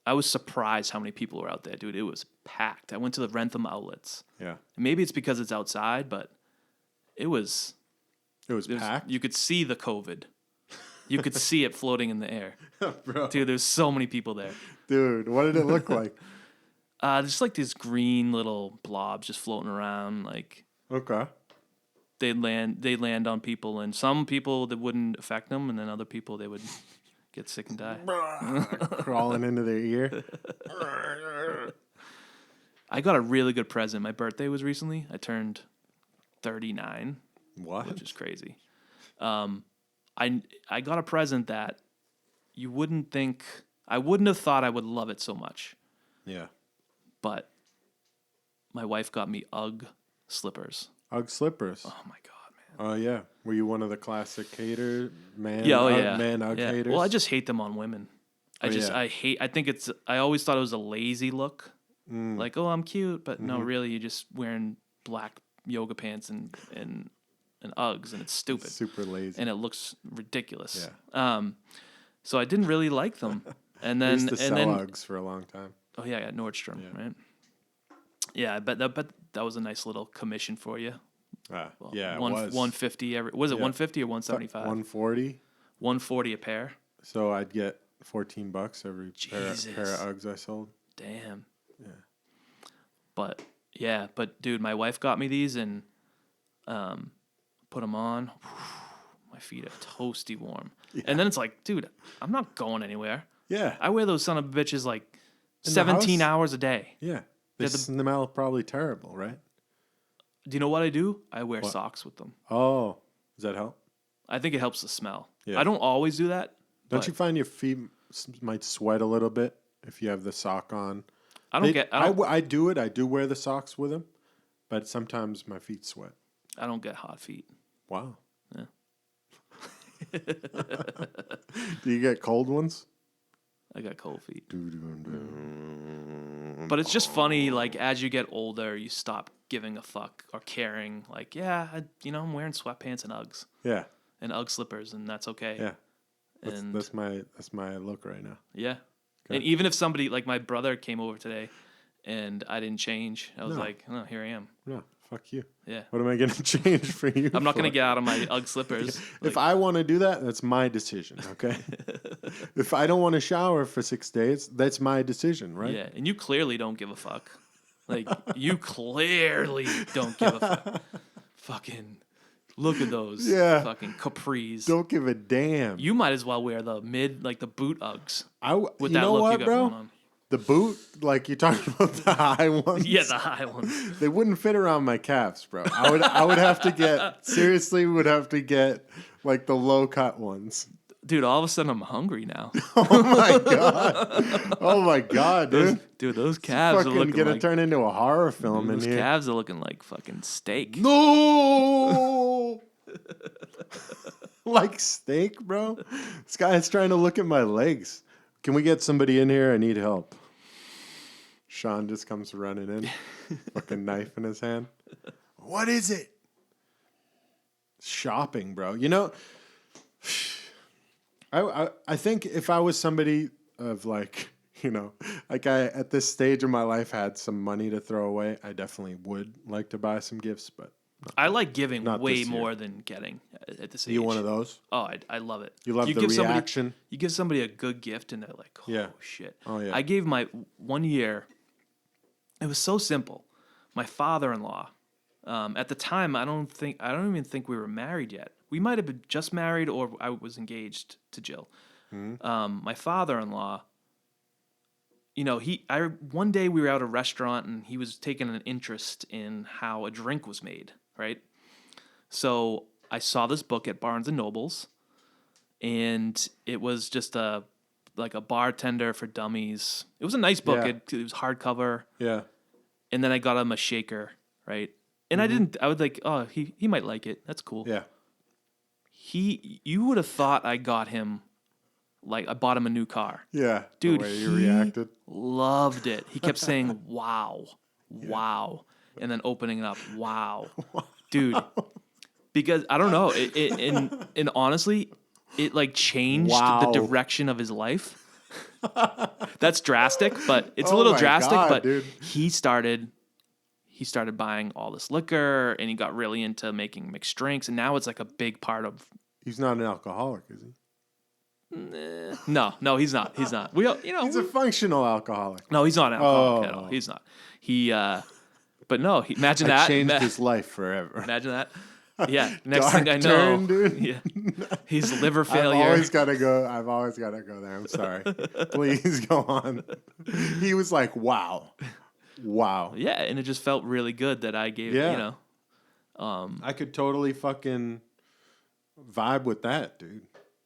I was surprised how many people were out there, dude. It was packed. I went to the Rentham outlets.
Yeah.
Maybe it's because it's outside, but it was
packed.
You could see the COVID. You could see it floating in the air.
Bro.
Dude, there's so many people there.
Dude, what did it look like?
Just like these green little blobs just floating around. Like,
okay.
They'd land on people, and some people that wouldn't affect them, and then other people they would get sick and die.
Crawling into their ear.
I got a really good present. My birthday was recently. I turned 39.
What?
Which is crazy. I got a present that you wouldn't think. I wouldn't have thought I would love it so much.
Yeah.
But my wife got me UGG slippers.
UGG slippers.
Oh my god, man.
Oh yeah. Were you one of the classic man?
Yeah,
man UGG haters.
Well, I just hate them on women. I always thought it was a lazy look. Like, oh, I'm cute, but no, really, you're just wearing black yoga pants and Uggs, and it's stupid.
Super lazy.
And it looks ridiculous.
Yeah.
So I didn't really like them. And then
I used to sell Uggs for a long time.
Oh yeah, Nordstrom, right? Yeah, but that was a nice little commission for you.
Well, it
was 150 every. Was it 150 or 175?
140.
140 a pair.
So I'd get $14 every pair of Uggs I sold.
Damn. Yeah. But dude, my wife got me these and put them on. My feet are toasty warm. Yeah. And then it's like, dude, I'm not going anywhere.
Yeah.
I wear those son of bitches like 17 hours a day.
Yeah. They smell probably terrible, right?
Do you know what I do? I wear socks with them.
Oh, does that help?
I think it helps the smell.
Yeah.
I don't always do that.
Don't you find your feet might sweat a little bit if you have the sock on?
I
do it. I do wear the socks with them, but sometimes my feet sweat.
I don't get hot feet.
Wow.
Yeah.
Do you get cold ones?
I got cold feet. But it's just funny, like, as you get older, you stop giving a fuck or caring. Like, yeah, I'm wearing sweatpants and Uggs.
Yeah.
And Ugg slippers, and that's okay.
Yeah. That's my look right now.
Yeah. Okay. And even if somebody, like my brother came over today and I didn't change, I was like, oh, here I am.
No, fuck you.
Yeah.
What am I going to change for you?
I'm not going to get out of my Ugg slippers.
Yeah. If I want to do that, that's my decision, okay? If I don't want to shower for 6 days, that's my decision, right?
Yeah, and you clearly don't give a fuck. Like, you clearly don't give a fuck. Fucking... Look at those fucking capris.
Don't give a damn.
You might as well wear the boot Uggs.
With that look you got going on. The boot, like you're talking about the high ones.
Yeah, the high ones.
They wouldn't fit around my calves, bro. I would have to get like the low cut ones.
Dude, all of a sudden I'm hungry now.
Oh my god, dude.
Those calves are looking
gonna turn into a horror film in here.
Those calves are looking like fucking steak.
No. Like steak, bro. This guy's trying to look at my legs. Can we get somebody in here? I need help. Sean just comes running in, fucking knife in his hand. What is it? Shopping, bro. You know, I think if I was somebody of like, like I at this stage of my life had some money to throw away, I definitely would like to buy some gifts, but
I like giving way more than getting at this age.
Are you one of those?
Oh, I love it.
You love the reaction?
You give somebody a good gift and they're like, oh, shit.
Oh, yeah.
I gave my 1 year, it was so simple. My father-in-law, at the time, I don't even think we were married yet. We might have been just married or I was engaged to Jill. Mm-hmm. My father-in-law, one day we were at a restaurant and he was taking an interest in how a drink was made, right? So I saw this book at Barnes & Noble's and it was just like a bartender for dummies. It was a nice book. Yeah. It was hardcover.
Yeah.
And then I got him a shaker, right? And I was like, oh, he might like it. That's cool.
Yeah.
You would have thought I got him, like I bought him a new car.
Yeah.
Dude,
the way you reacted.
Loved it. He kept saying, wow, wow. And then opening it up, wow. Dude, because I don't know. And honestly, it like changed the direction of his life. That's drastic, but it's a little drastic.
God,
but
dude.
He started buying all this liquor, and he got really into making mixed drinks, and now it's like a big part of.
He's not an alcoholic, is he?
No, he's not. He's not.
He's a functional alcoholic.
No, he's not an alcoholic at all. He's not. But no. Imagine that
changed his life forever.
Imagine that. Yeah. Next thing I know,
dude.
Yeah, he's liver failure.
I've always got to go there. I'm sorry. Please go on. He was like, wow.
Yeah, and it just felt really good that I gave.
I could totally fucking vibe with that, dude.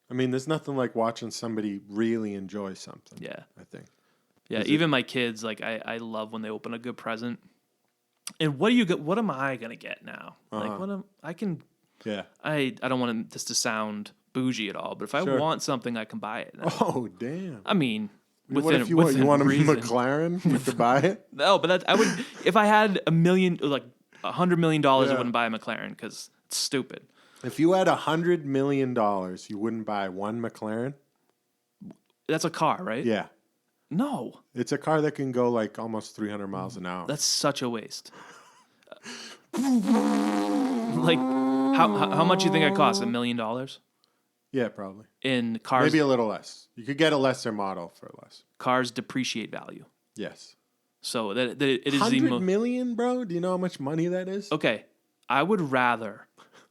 I mean, there's nothing like watching somebody really enjoy something.
Yeah,
I think.
Yeah, even my kids, like I love when they open a good present. And what am I gonna get now? Like
Yeah.
I don't want this to sound bougie at all, but if I want something, I can buy it now.
Oh damn!
I mean,
what if you want a McLaren? You could buy it.
No, but I would. If I had $100 million, I wouldn't buy a McLaren because it's stupid.
If you had $100 million, you wouldn't buy one McLaren?
That's a car, right?
Yeah.
No.
It's a car that can go like almost 300 miles an hour.
That's such a waste. Like, how much do you think it costs? $1 million?
Yeah, probably.
In cars,
maybe a little less. You could get a lesser model for less.
Cars depreciate value.
Yes.
So that it is
$100 million, bro? Do you know how much money that is?
Okay. I would rather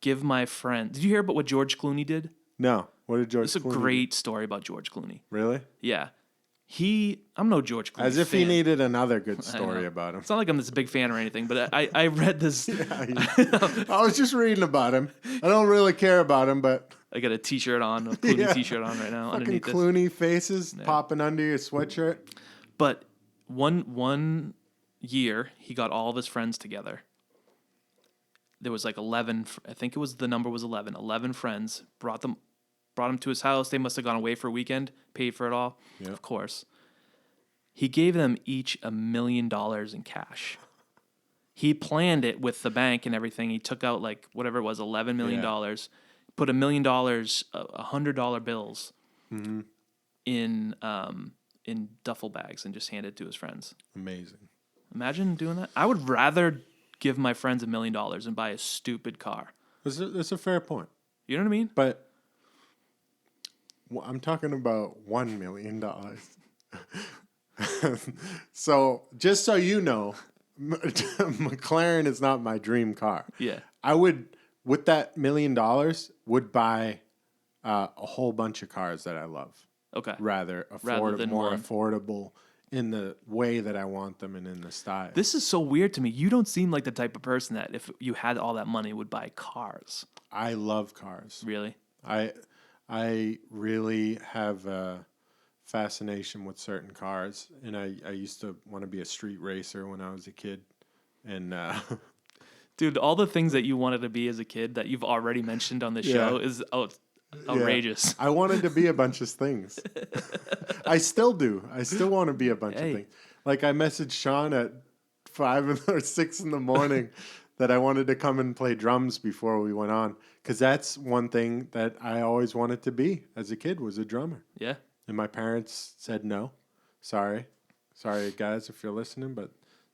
give my friend. Did you hear about what George Clooney did?
No. What did George Clooney do?
It's a great story about George Clooney.
Really?
Yeah. I'm no George Clooney
As if
fan.
he needed another good story about him.
It's not like I'm this big fan or anything, but I read this.
I was just reading about him. I don't really care about him, but
I got a T-shirt on, a Clooney T-shirt on right now.
Fucking
Underneath this.
Clooney faces popping under your sweatshirt.
But one year, he got all of his friends together. There was like 11. I think it was the number was 11. 11 friends brought him to his house. They must have gone away for a weekend, paid for it all, of course. He gave them each $1 million in cash. He planned it with the bank and everything. He took out like whatever it was, $11 million, put $1 million, $100 bills in duffel bags and just handed it to his friends.
Amazing.
Imagine doing that. I would rather give my friends $1 million and buy a stupid car.
That's a fair point.
You know what I mean?
But I'm talking about $1 million. So just so you know, McLaren is not my dream car.
Yeah.
I would, with that $1 million, would buy a whole bunch of cars that I love.
Okay.
Rather than more affordable in the way that I want them and in the style.
This is so weird to me. You don't seem like the type of person that if you had all that money would buy cars.
I love cars.
Really?
I really have a fascination with certain cars, and I used to want to be a street racer when I was a kid. And
dude, all the things that you wanted to be as a kid that you've already mentioned on the show is outrageous.
I wanted to be a bunch of things. I still do. I still want to be a bunch of things. Like I messaged Sean at 5 or 6 in the morning that I wanted to come and play drums before we went on, because that's one thing that I always wanted to be as a kid, was a drummer.
Yeah.
And my parents said no. Sorry guys if you're listening, but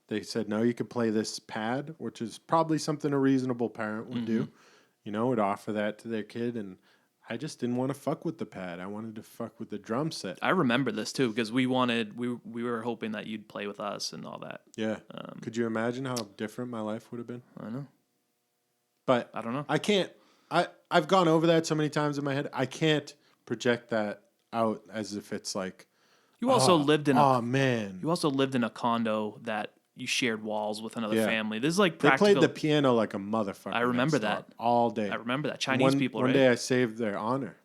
they said no, you could play this pad, which is probably something a reasonable parent would do. You know, would offer that to their kid, and I just didn't want to fuck with the pad. I wanted to fuck with the drum set.
I remember this too, because we were hoping that you'd play with us and all that.
Yeah. Could you imagine how different my life would have been?
I know.
But
I don't know.
I can't. I've gone over that so many times in my head. I can't project that out as if it's like.
You also lived in
You
also lived in a condo that you shared walls with another family. This is like practical.
They played the piano like a motherfucker.
I remember that
all day.
I remember that Chinese people.
One day I saved their honor.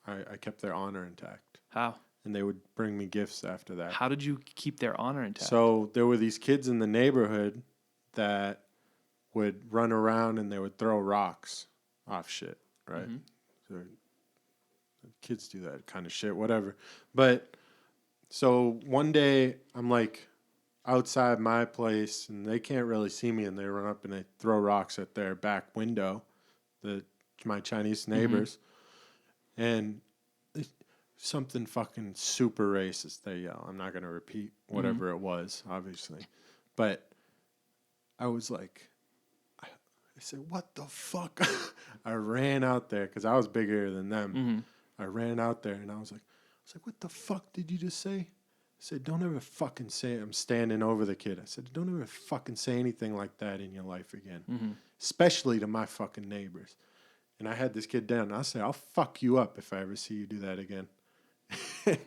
I kept their honor intact.
How?
And they would bring me gifts after that.
How did you keep their honor intact?
So there were these kids in the neighborhood that would run around and they would throw rocks off shit, right? So kids do that kind of shit, whatever. But so one day I'm like outside my place and they can't really see me, and they run up and they throw rocks at their back window, my Chinese neighbors, and something fucking super racist they yell. I'm not going to repeat whatever it was, obviously. But I was like, I said, what the fuck? I ran out there because I was bigger than them. I ran out there and I was like, what the fuck did you just say? I said, don't ever fucking say it. I'm standing over the kid. I said, don't ever fucking say anything like that in your life again, especially to my fucking neighbors. And I had this kid down, and I said, I'll fuck you up if I ever see you do that again. And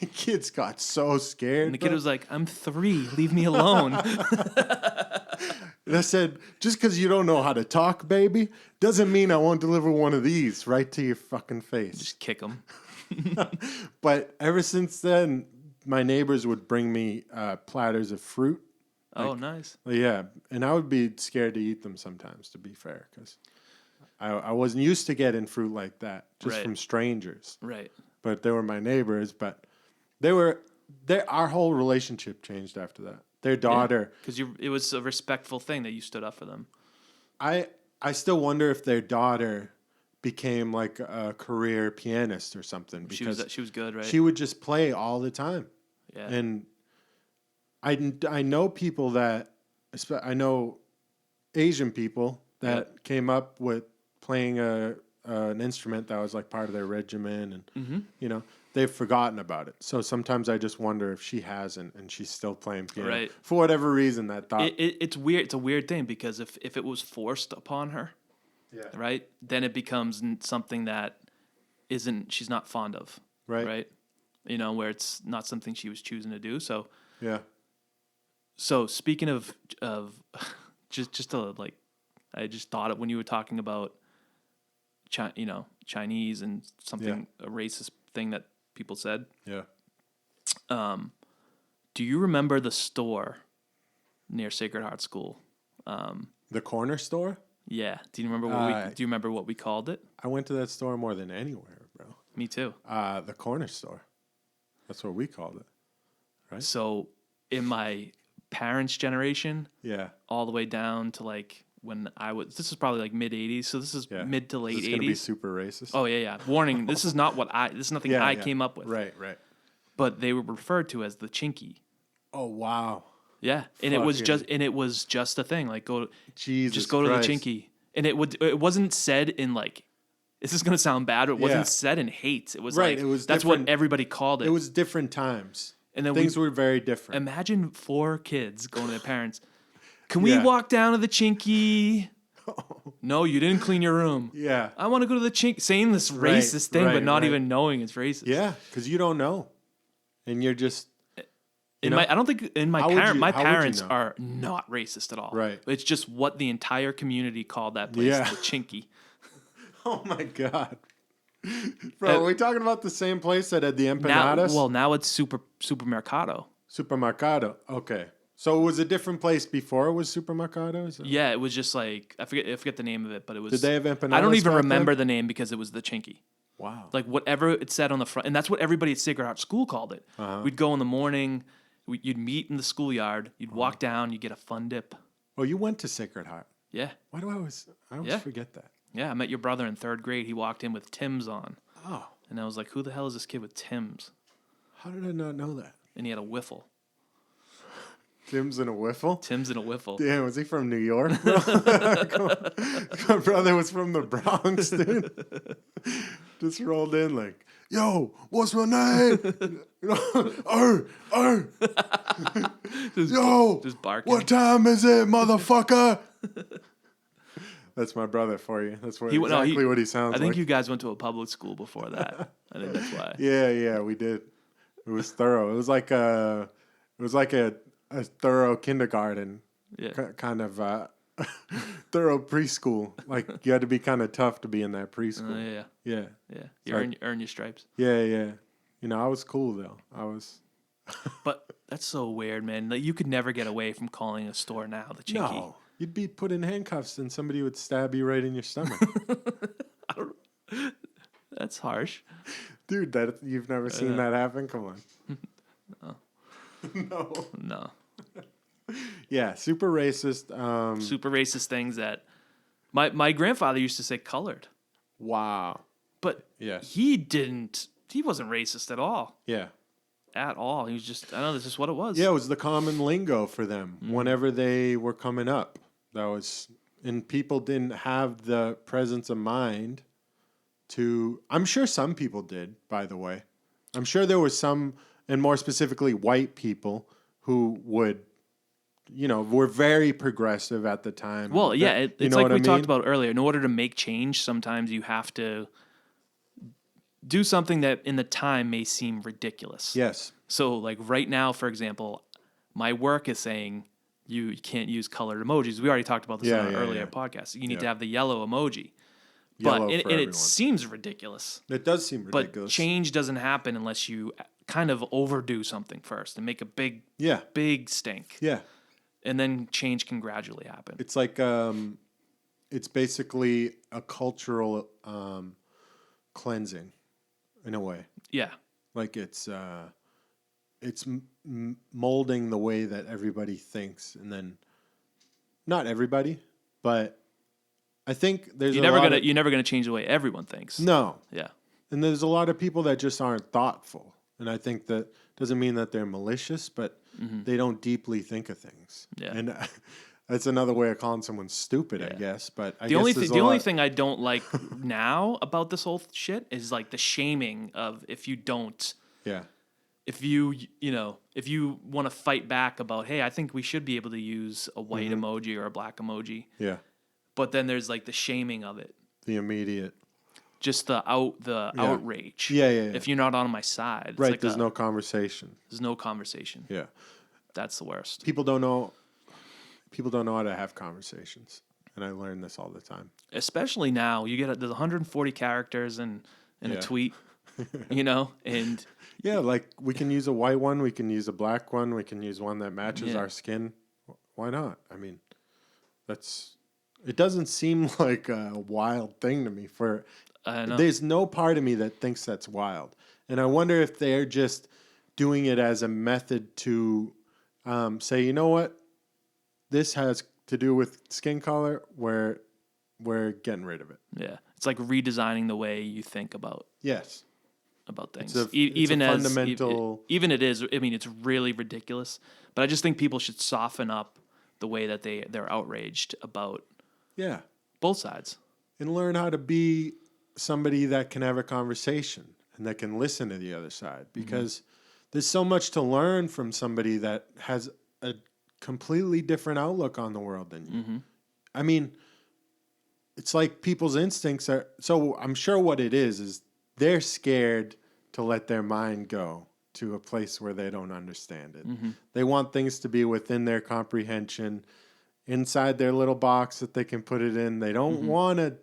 the kids got so scared.
And the kid was like, I'm 3. Leave me alone.
And I said, just because you don't know how to talk, baby, doesn't mean I won't deliver one of these right to your fucking face.
Just kick him.
But ever since then, my neighbors would bring me platters of fruit.
Oh, nice.
Yeah, and I would be scared to eat them sometimes, to be fair, because I wasn't used to getting fruit like that, just from strangers.
Right.
But they were my neighbors, but our whole relationship changed after that. Their daughter.
Because it was a respectful thing that you stood up for them.
I still wonder if their daughter became like a career pianist or something. Because
she was good, right?
She would just play all the time.
Yeah.
And I know people that, I know Asian people that came up with playing an instrument that was like part of their regimen, and you know, they've forgotten about it. So sometimes I just wonder if she hasn't and she's still playing piano for whatever reason. That thought
it's weird. It's a weird thing because if it was forced upon her, right, then it becomes something that she's not fond of, right? You know, where it's not something she was choosing to do. So So speaking of just to like, I just thought it when you were talking about Chinese and something a racist thing that people said.
Yeah.
Do you remember the store near Sacred Heart School?
The corner store?
Yeah. Do you remember what we called it?
I went to that store more than anywhere, bro.
Me too.
The corner store. That's what we called it. Right?
So in my parents' generation,
yeah,
all the way down to like when this is probably like mid 80s. So this is mid to late 80s. It's going to
be super racist.
Oh yeah. Warning. This is nothing I came up with.
Right.
But they were referred to as the Chinky.
Oh, wow.
Yeah. And it was just a thing. Like go to the Chinky. And it wasn't said in like, this is going to sound bad, but it wasn't said in hate. It was right. Like, it was that's what everybody called it.
It was different times.
And then
things were very different.
Imagine 4 kids going to their parents. Can we walk down to the Chinky? No, you didn't clean your room.
Yeah.
I want to go to the Chinky. Saying this racist thing, but not even knowing it's racist.
Yeah, because you don't know. And you're just...
I don't think my parents are not racist at all.
Right.
It's just what the entire community called that place, the Chinky.
Oh my God. Bro, are we talking about the same place that had the empanadas?
Now it's Supermercado.
Supermercado. Okay. So it was a different place before it was Supermercado?
Yeah, it was just like I forget the name of it, but it was.
Did they have empanadas?
I don't even remember the name because it was the Chinky.
Wow.
Like whatever it said on the front, and that's what everybody at Sacred Heart School called it. Uh-huh. We'd go in the morning, you'd meet in the schoolyard, you'd walk down, you'd get a fun dip.
Oh, you went to Sacred Heart?
Yeah.
Why do I always forget that?
Yeah, I met your brother in 3rd grade. He walked in with Tim's on.
Oh.
And I was like, who the hell is this kid with Tim's?
How did I not know that?
And he had a wiffle.
Tim's in a wiffle?
Tim's in a wiffle.
Damn, was he from New York? My brother was from the Bronx, dude. Just rolled in like, yo, what's my name? Yo,
just barking.
What time is it, motherfucker? That's my brother for you. That's what he sounds like.
I think you guys went to a public school before that. I think that's why.
Yeah, we did. It was thorough. It was like a thorough kindergarten, kind of thorough preschool. Like you had to be kind of tough to be in that preschool. Yeah.
You earn your stripes.
Yeah. You know, I was cool though.
But that's so weird, man. Like, you could never get away from calling a store now the Chinky.
No. You'd be put in handcuffs and somebody would stab you right in your stomach.
That's harsh.
Dude, you've never seen that happen? Come on.
No.
Yeah, super racist.
Super racist things that... My grandfather used to say colored.
Wow.
But he wasn't racist at all.
Yeah.
At all. He was just... I don't know, this is what it was.
Yeah, it was the common lingo for them whenever they were coming up. And people didn't have the presence of mind to... I'm sure some people did, by the way. I'm sure there was some, and more specifically white people, who would, were very progressive at the time.
Well, yeah, it's like we talked about earlier. In order to make change, sometimes you have to do something that in the time may seem ridiculous.
Yes.
So, like right now, for example, my work is saying... You can't use colored emojis. We already talked about this in our earlier podcast. You need to have the yellow emoji.
Yellow
but it seems ridiculous.
It does seem ridiculous.
But change doesn't happen unless you kind of overdo something first and make a big stink.
Yeah.
And then change can gradually happen.
It's like it's basically a cultural cleansing in a way.
Yeah.
Like it's molding the way that everybody thinks, and then not everybody, but I think
you're never gonna change the way everyone thinks.
No.
Yeah.
And there's a lot of people that just aren't thoughtful, and I think that doesn't mean that they're malicious, but they don't deeply think of things.
Yeah.
And that's another way of calling someone stupid, I guess. But
the only thing I don't like now about this whole shit is like the shaming of if you don't.
Yeah.
If you want to fight back about, hey, I think we should be able to use a white emoji or a black emoji.
Yeah.
But then there's like the shaming of it.
The immediate.
Just the outrage.
Yeah.
If you're not on my side.
Right, like there's no conversation.
There's no conversation.
Yeah.
That's the worst.
People don't know how to have conversations. and I learn this all the time.
Especially now, there's 140 characters in a tweet, and
yeah, like we can use a white one, we can use a black one, we can use one that matches our skin. Why not? I mean, it doesn't seem like a wild thing to me. There's no part of me that thinks that's wild. And I wonder if they're just doing it as a method to say, you know what? This has to do with skin color, where we're getting rid of it.
Yeah. It's like redesigning the way you think about things.
Even as fundamental.
Even it is. I mean, it's really ridiculous. But I just think people should soften up the way that they're outraged about both sides.
And learn how to be somebody that can have a conversation and that can listen to the other side. Because there's so much to learn from somebody that has a completely different outlook on the world than you. Mm-hmm. I mean, it's like people's instincts are... So I'm sure what it is they're scared to let their mind go to a place where they don't understand it. Mm-hmm. They want things to be within their comprehension, inside their little box that they can put it in. They don't want to...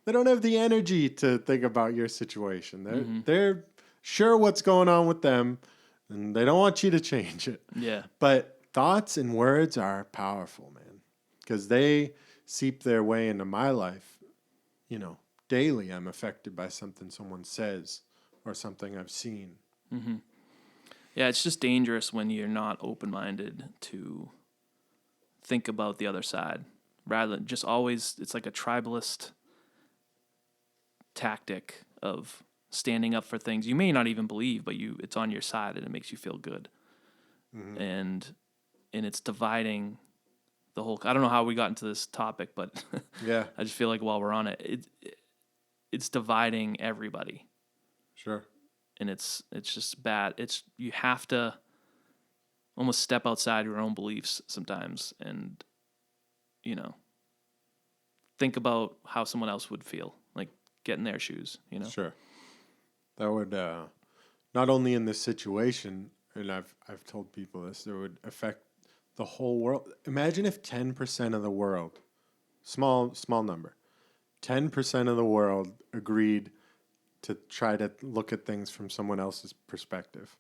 They don't have the energy to think about your situation. They're sure what's going on with them, and they don't want you to change it.
Yeah.
But thoughts and words are powerful, man, because they seep their way into my life. Daily I'm affected by something someone says or something I've seen.
Mm-hmm. Yeah, it's just dangerous when you're not open-minded to think about the other side. Rather than just always, it's like a tribalist tactic of standing up for things you may not even believe, but it's on your side and it makes you feel good. Mm-hmm. And it's dividing the whole... I don't know how we got into this topic, but
yeah,
I just feel like while we're on it's dividing everybody.
Sure.
And it's just bad. You have to almost step outside your own beliefs sometimes and, think about how someone else would feel, like get in their shoes,
Sure. That would, not only in this situation, and I've told people this, it would affect the whole world. Imagine if 10% of the world, small number, 10% of the world agreed to try to look at things from someone else's perspective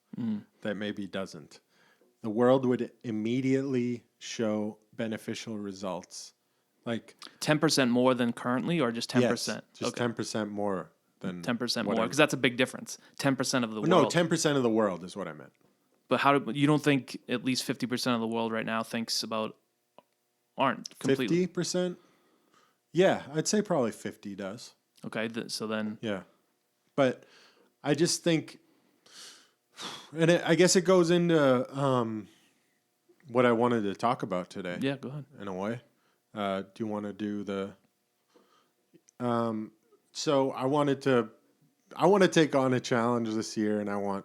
that maybe doesn't. The world would immediately show beneficial results. Like
10% more than currently, or just 10%?
Yes, just 10% more than
10% more, because that's a big difference. 10% of the world.
No, 10% of the world is what I meant.
But you don't think at least 50% of the world right now aren't completely
50%? Yeah, I'd say probably 50 does.
Okay, so then...
Yeah. But I just think... And I guess it goes into what I wanted to talk about today.
Yeah, go ahead.
In a way. Do you want to do the... So I want to take on a challenge this year, and I want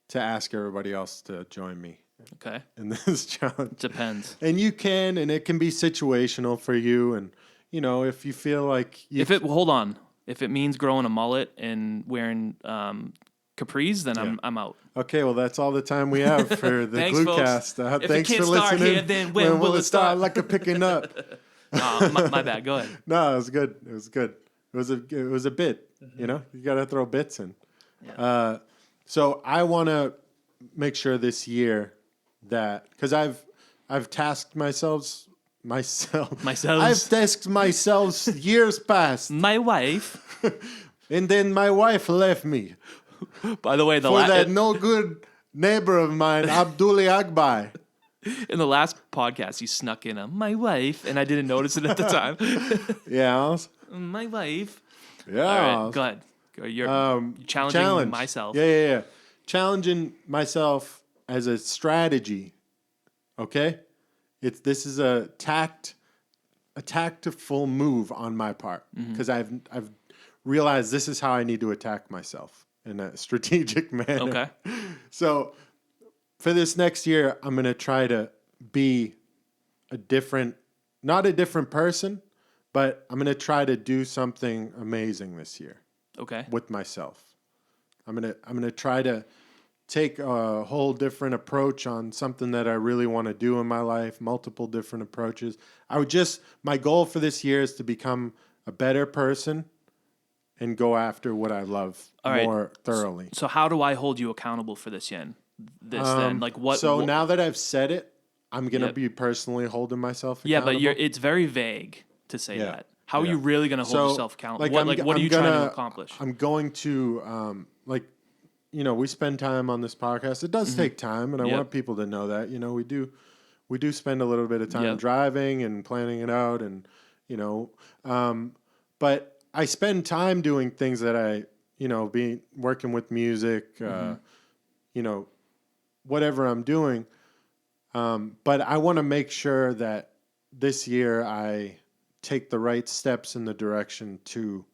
to ask everybody else to join me.
Okay.
In this challenge.
Depends.
And you can, and it can be situational for you, and if you feel like
hold on. If it means growing a mullet and wearing capris, then I'm out.
Okay, well that's all the time we have for the
Thanks,
Gluecast. Thanks for listening.
Start here, then when will it start?
Like a picking up.
My bad. Go ahead.
No, it was good. It was a bit. You got to throw bits in. Yeah. So I want to make sure this year that, because I've tasked myself. I've tasked myself years past.
My wife.
And then my wife left me.
By the way,
that no good neighbor of mine, Abdulli Agbai.
In the last podcast, you snuck in my wife, and I didn't notice it at the time.
Yeah.
My wife.
Yeah.
All right, go ahead. You're challenging myself.
Yeah. Challenging myself as a strategy. Okay? This is a tactful move on my part, because I've realized this is how I need to attack myself in a strategic manner.
Okay.
So for this next year, I'm going to try to be not a different person, but I'm going to try to do something amazing this year.
Okay.
With myself. I'm going to try to take a whole different approach on something that I really want to do in my life, multiple different approaches. My goal for this year is to become a better person and go after what I love more thoroughly.
So how do I hold you accountable for this, Yen? Then? Like what?
So now that I've said it, I'm going to be personally holding myself accountable.
Yeah, but it's very vague to say that. How are you really going to hold yourself accountable?
Like,
what are you trying to accomplish?
I'm going to, we spend time on this podcast. It does take time, and I want people to know that. We do spend a little bit of time driving and planning it out, and but I spend time doing things that I, working with music, whatever I'm doing. But I want to make sure that this year I take the right steps in the direction to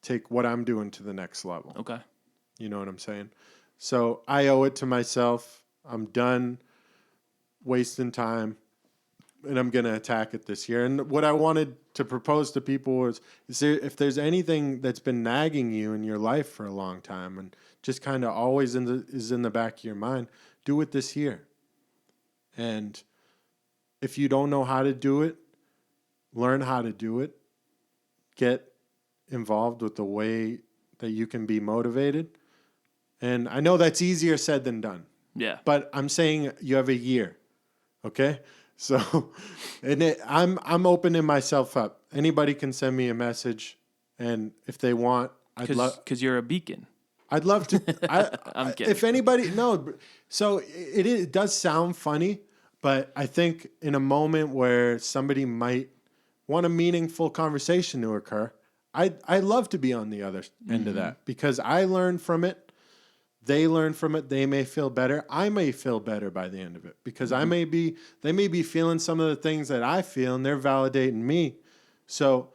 take what I'm doing to the next level.
Okay.
You know what I'm saying? So I owe it to myself. I'm done wasting time, and I'm going to attack it this year. And what I wanted to propose to people was, if there's anything that's been nagging you in your life for a long time and just kind of always is in the back of your mind, do it this year. And if you don't know how to do it, learn how to do it. Get involved with the way that you can be motivated. And I know that's easier said than done.
Yeah.
But I'm saying you have a year. Okay? So I'm opening myself up. Anybody can send me a message, and if they want, I'd love,
because you're a beacon.
I'd love to.
I'm kidding.
If anybody, no. So it does sound funny, but I think in a moment where somebody might want a meaningful conversation to occur, I love to be on the other end of that, because I learn from it. They learn from it. They may feel better. I may feel better by the end of it, because they may be feeling some of the things that I feel, and they're validating me. So,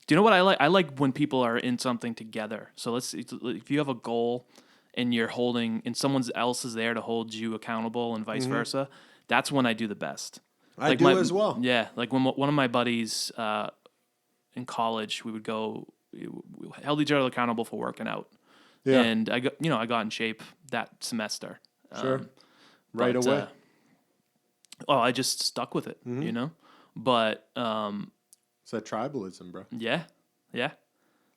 do you know what I like? I like when people are in something together. So if you have a goal and and someone else is there to hold you accountable and vice versa, that's when I do the best.
I do as well.
Yeah. Like when one of my buddies in college, we held each other accountable for working out. Yeah. And I got in shape that semester.
Sure. Right away.
I just stuck with it, But
it's that tribalism, bro.
Yeah. Yeah.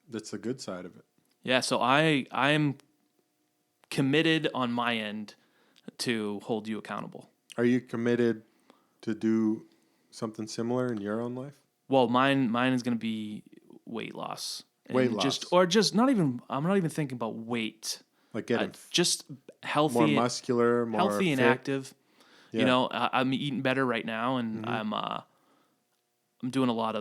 That's the good side of it.
Yeah, so I'm committed on my end to hold you accountable.
Are you committed to do something similar in your own life?
Well, mine is going to be weight loss.
I'm
not even thinking about weight.
Like getting
just healthy,
more muscular, more
healthy and
fit.
active.
Yeah.
I'm eating better right now, and I'm doing a lot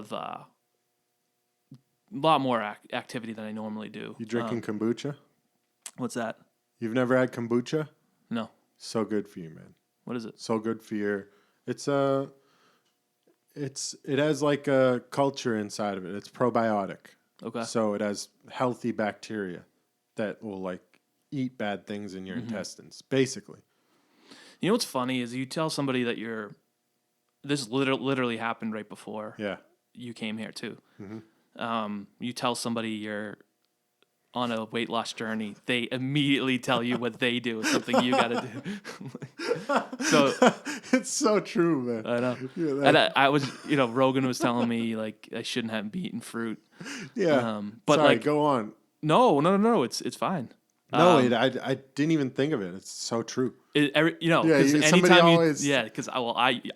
more activity than I normally do.
You drinking kombucha?
What's that?
You've never had kombucha?
No.
So good for you, man.
What is it?
So good for your. It has like a culture inside of it. It's probiotic.
Okay.
So it has healthy bacteria that will like eat bad things in your intestines, basically.
You know what's funny is you tell somebody that this literally happened right before you came here too. Mm-hmm. You tell somebody you're on a weight loss journey, they immediately tell you what they do. It's something you got to do. So
it's so true, man.
I know. Yeah, and I was, Rogan was telling me like I shouldn't have eaten fruit.
Yeah.
But
sorry, go on.
No. It's fine.
No, I didn't even think of it. It's so true.
Because anytime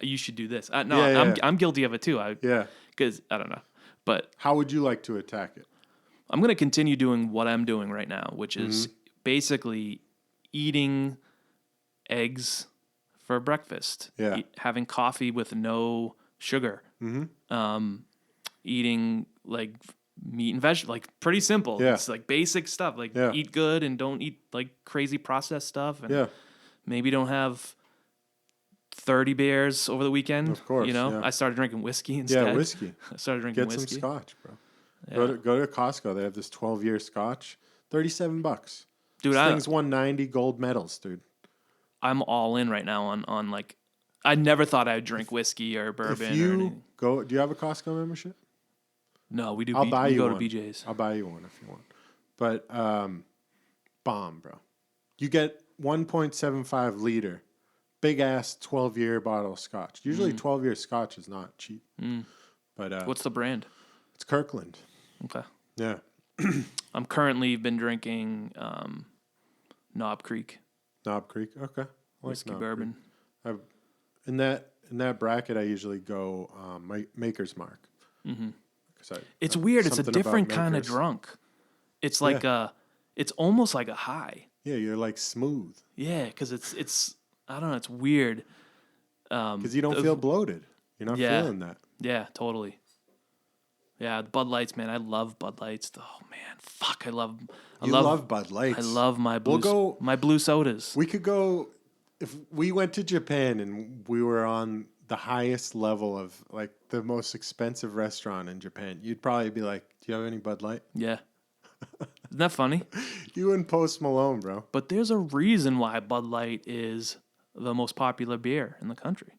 you should do this. I'm guilty of it too. Because I don't know, but
how would you like to attack it?
I'm going to continue doing what I'm doing right now, which is basically eating eggs for breakfast.
Yeah.
Having coffee with no sugar. Eating like meat and vegetables, like pretty simple.
Yeah.
It's like basic stuff. Like eat good and don't eat like crazy processed stuff. And maybe don't have 30 beers over the weekend.
Of course.
I started drinking whiskey instead.
Yeah, whiskey.
I started drinking
whiskey. Get some scotch, bro.
Yeah.
Go to Costco. They have this 12-year scotch, $37.
Dude,
this thing's won 90 gold medals, dude.
I'm all in right now on like. I never thought I'd drink whiskey or bourbon.
If you
or anything.
do you have a Costco membership?
No, we do.
I'll buy you
go
one.
to BJ's.
I'll buy you one if you want. But bomb, bro. You get 1.75 liter, big ass 12-year bottle of scotch. Usually 12-year scotch is not cheap. But
what's the brand?
It's Kirkland.
Okay.
Yeah.
I'm currently been drinking Knob Creek.
Knob Creek. Okay. I
Whiskey bourbon.
In that bracket, I usually go Maker's Mark.
Mm-hmm. It's weird. It's a different kind of drunk. It's like it's almost like a high.
Yeah, you're like smooth.
Yeah, because it's I don't know. It's weird.
Because you don't feel bloated. You're not feeling that.
Yeah, totally. Yeah, Bud Lights, man. I love Bud Lights. Oh man, fuck, I love
Bud Lights.
I love my blue my blue sodas.
We could go if we went to Japan and we were on the highest level of like the most expensive restaurant in Japan. You'd probably be like, "Do you have any Bud Light?"
Yeah. Isn't that funny?
You and Post Malone, bro.
But there's a reason why Bud Light is the most popular beer in the country.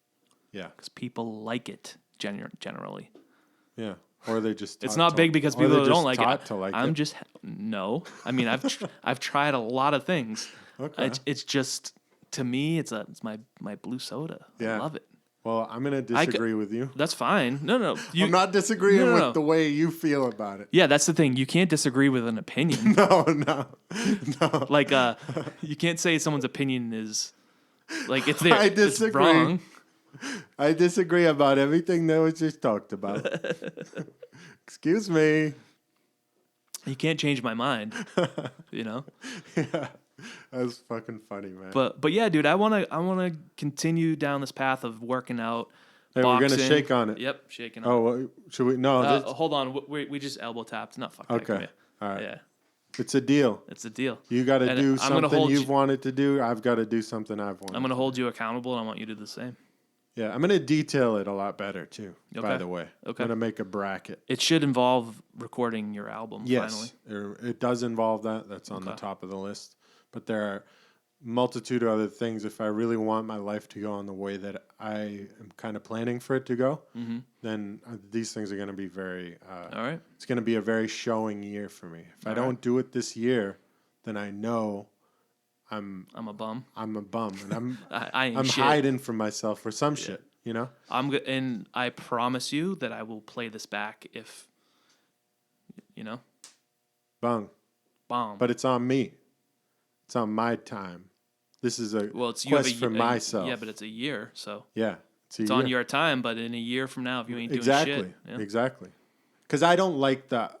Yeah.
Because people like it generally.
Yeah. Or they just
it's not big because people don't like it.
I'm
just no. I mean, I've tried a lot of things.
Okay.
It's just to me, it's my blue soda.
Yeah.
I love it.
Well, I'm gonna disagree with you.
That's fine. No.
I'm not disagreeing with the way you feel about it.
Yeah, that's the thing. You can't disagree with an opinion.
No.
Like you can't say someone's opinion is like it's there.
I disagree.
It's wrong.
I disagree about everything that was just talked about. Excuse me.
You can't change my mind. You know?
Yeah. That's fucking funny, man.
But yeah, dude, I wanna continue down this path of working out.
Hey,
boxing.
We're gonna shake on it.
Yep, shaking on it.
Oh, should we? No.
Hold on. We just elbow tapped. Not fucking.
Okay. All right.
Yeah.
It's a deal.
It's a deal.
You got to do something you've wanted to do. I've got to do something I've wanted.
I'm gonna hold you accountable, and I want you to do the same.
Yeah, I'm gonna detail it a lot better too. Okay. By the way,
okay.
I'm gonna make a bracket.
It should involve recording your album.
Yes,
finally.
It does involve that. That's on the top of the list. But there are multitude of other things. If I really want my life to go on the way that I am kind of planning for it to go, then these things are going to be very.
All right.
It's going to be a very showing year for me. If I don't do it this year, then I know I'm a bum. I'm a bum, and I'm hiding from myself for some shit. You know.
And I promise you that I will play this back if. You know.
Bang.
Bomb.
But it's on me. It's on my time. This is a quest for myself.
Yeah, but it's a year, so.
Yeah.
It's on your time, but in a year from now, if you ain't doing shit. Yeah.
Exactly. Because I don't like that.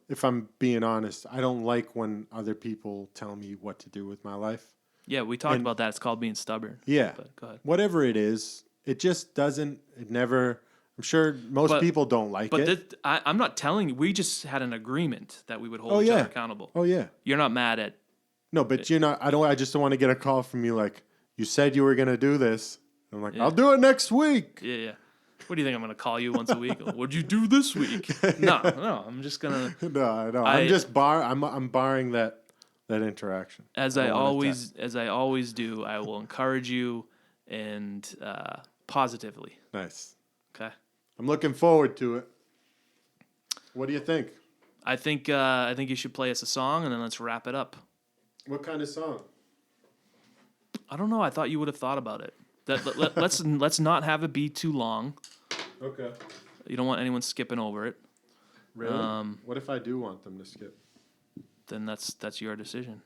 If I'm being honest, I don't like when other people tell me what to do with my life.
Yeah, we talked about that. It's called being stubborn.
Yeah.
But go ahead.
Whatever it is, it just doesn't, it never, I'm sure most people don't like it.
But I'm not telling you. We just had an agreement that we would hold each other accountable.
Oh, yeah.
You're not mad at.
No, but you're not, I just don't want to get a call from you like, you said you were going to do this. I'm like, I'll do it next week.
Yeah. What do you think? I'm going to call you once a week? What'd you do this week? No. I'm just going to.
No. I'm just I'm barring that interaction.
As I always do, I will encourage you and positively.
Nice.
Okay.
I'm looking forward to it. What do you think?
I think you should play us a song and then let's wrap it up.
What kind of song?
I don't know. I thought you would have thought about it. Let's not have it be too long.
Okay.
You don't want anyone skipping over it.
Really? What if I do want them to skip?
Then that's your decision.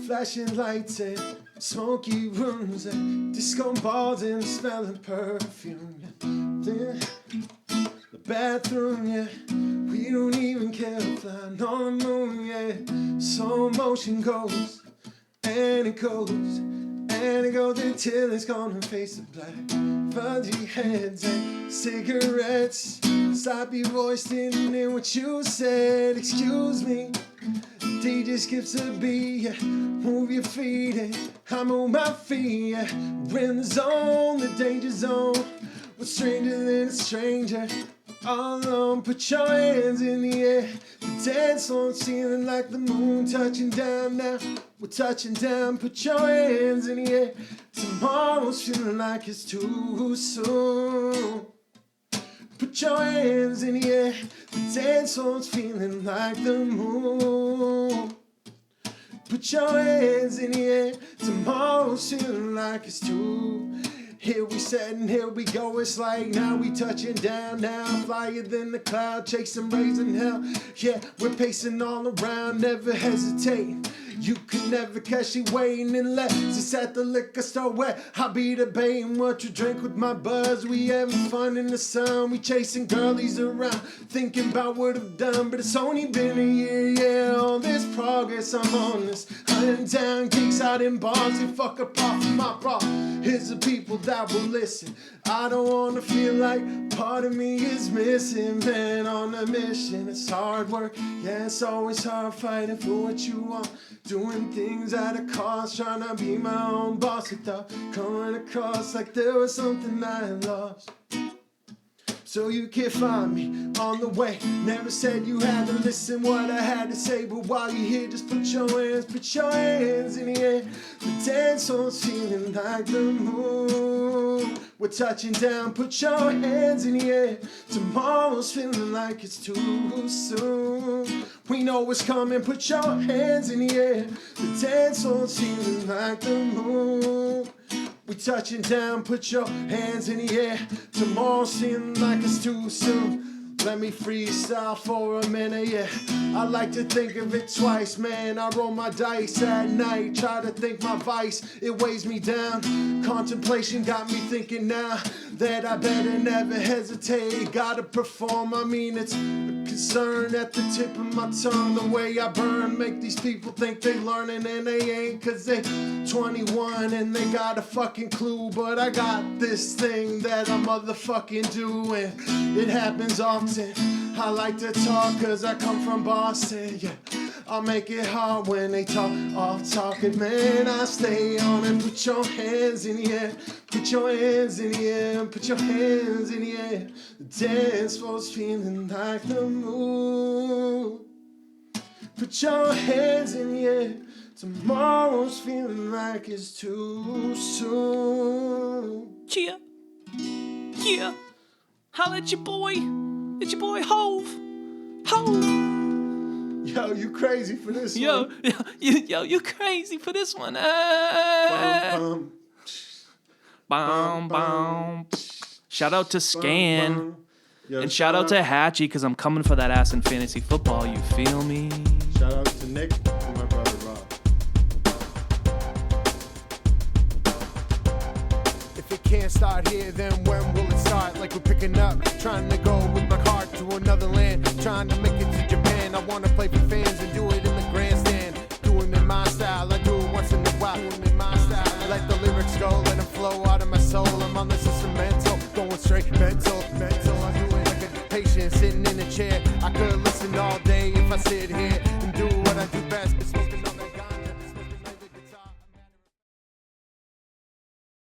Flashing lights and smoky rooms and disco balls and smelling perfume. The bathroom, yeah. We don't even care flying on the moon, yeah. Slow motion goes and it goes and it goes until it's gonna face the black. Fuzzy heads and cigarettes. Sloppy voice didn't hear what you said. Excuse me. DJ skips a beat, yeah. Move your feet, and I move my feet, yeah. We're in the zone, the danger zone. We're stranger than a stranger. All alone, put your hands in the air. The dance floor's feeling like the moon touching down now. We're touching down, put your hands in the air. Tomorrow's feeling like it's too soon. Put your hands in the air. The dance floor's feeling like the moon. Put your hands in the air. Tomorrow's feeling like it's too. Here we set and here we go. It's like now we touching down now. Flyer than the cloud, chasing rays in hell. Yeah, we're pacing all around, never hesitate. You can never catch me waiting unless it's at the liquor store where I be debating what to drink with my buzz. We having fun in the sun, we chasing girlies around, thinking about what I've done, but it's only been a year, yeah. All this progress, I'm on this hunting down gigs out in bars. You fuck apart from my bra. Here's the people that will listen. I don't wanna feel like part of me is missing. Man, on a mission, it's hard work. Yeah, it's always hard fighting for what you want. Doing things at a cost, trying to be my own boss without coming across like there was something I lost. So you can find me on the way. Never said you had to listen what I had to say, but while you're here, just put your hands in the air. The dance floor's feeling like the moon. We're touching down, put your hands in the air. Tomorrow's feeling like it's too soon. We know it's coming, put your hands in the air. The dance floor's feeling like the moon. We touching down, put your hands in the air. Tomorrow's feeling like it's too soon. Let me freestyle for a minute, yeah. I like to think of it twice, man. I roll my dice at night, try to think my vice, it weighs me down. Contemplation got me thinking now that I better never hesitate. Gotta perform, I mean it's a concern at the tip of my tongue. The way I burn, make these people think they learning and they ain't, cause they 21 and they got a fucking clue. But I got this thing that I motherfucking do, and it happens often. I like to talk cause I come from Boston, yeah. I'll make it hard when they talk off talking, man. I stay on and put your hands in the air. Put your hands in the air, put your hands in the air. The dance floor's feeling like the moon. Put your hands in the air. Tomorrow's feeling like it's too soon.
Cheer. Yeah. Holla at your boy. It's your boy Hove. Hove.
Yo, you crazy for this one.
Yo, you crazy for this one. Bum. Shout out to Scan.
Yo,
and shout out to Hatchie, because I'm coming for that ass in fantasy football. You feel me?
Shout out to Nick and my brother Rob. If it can't start here, then when will it start? Like we're picking up, trying to go with my heart to another land, trying to make it to Japan. I want to play for fans and do it in the grandstand. Do it in my style, I do it once in a while. Do it in my style, I let the lyrics go, let them flow out of my soul. I'm on this instrumental, going straight mental. I do it like a patient sitting in a chair. I could listen all day if I sit here and do what I do best.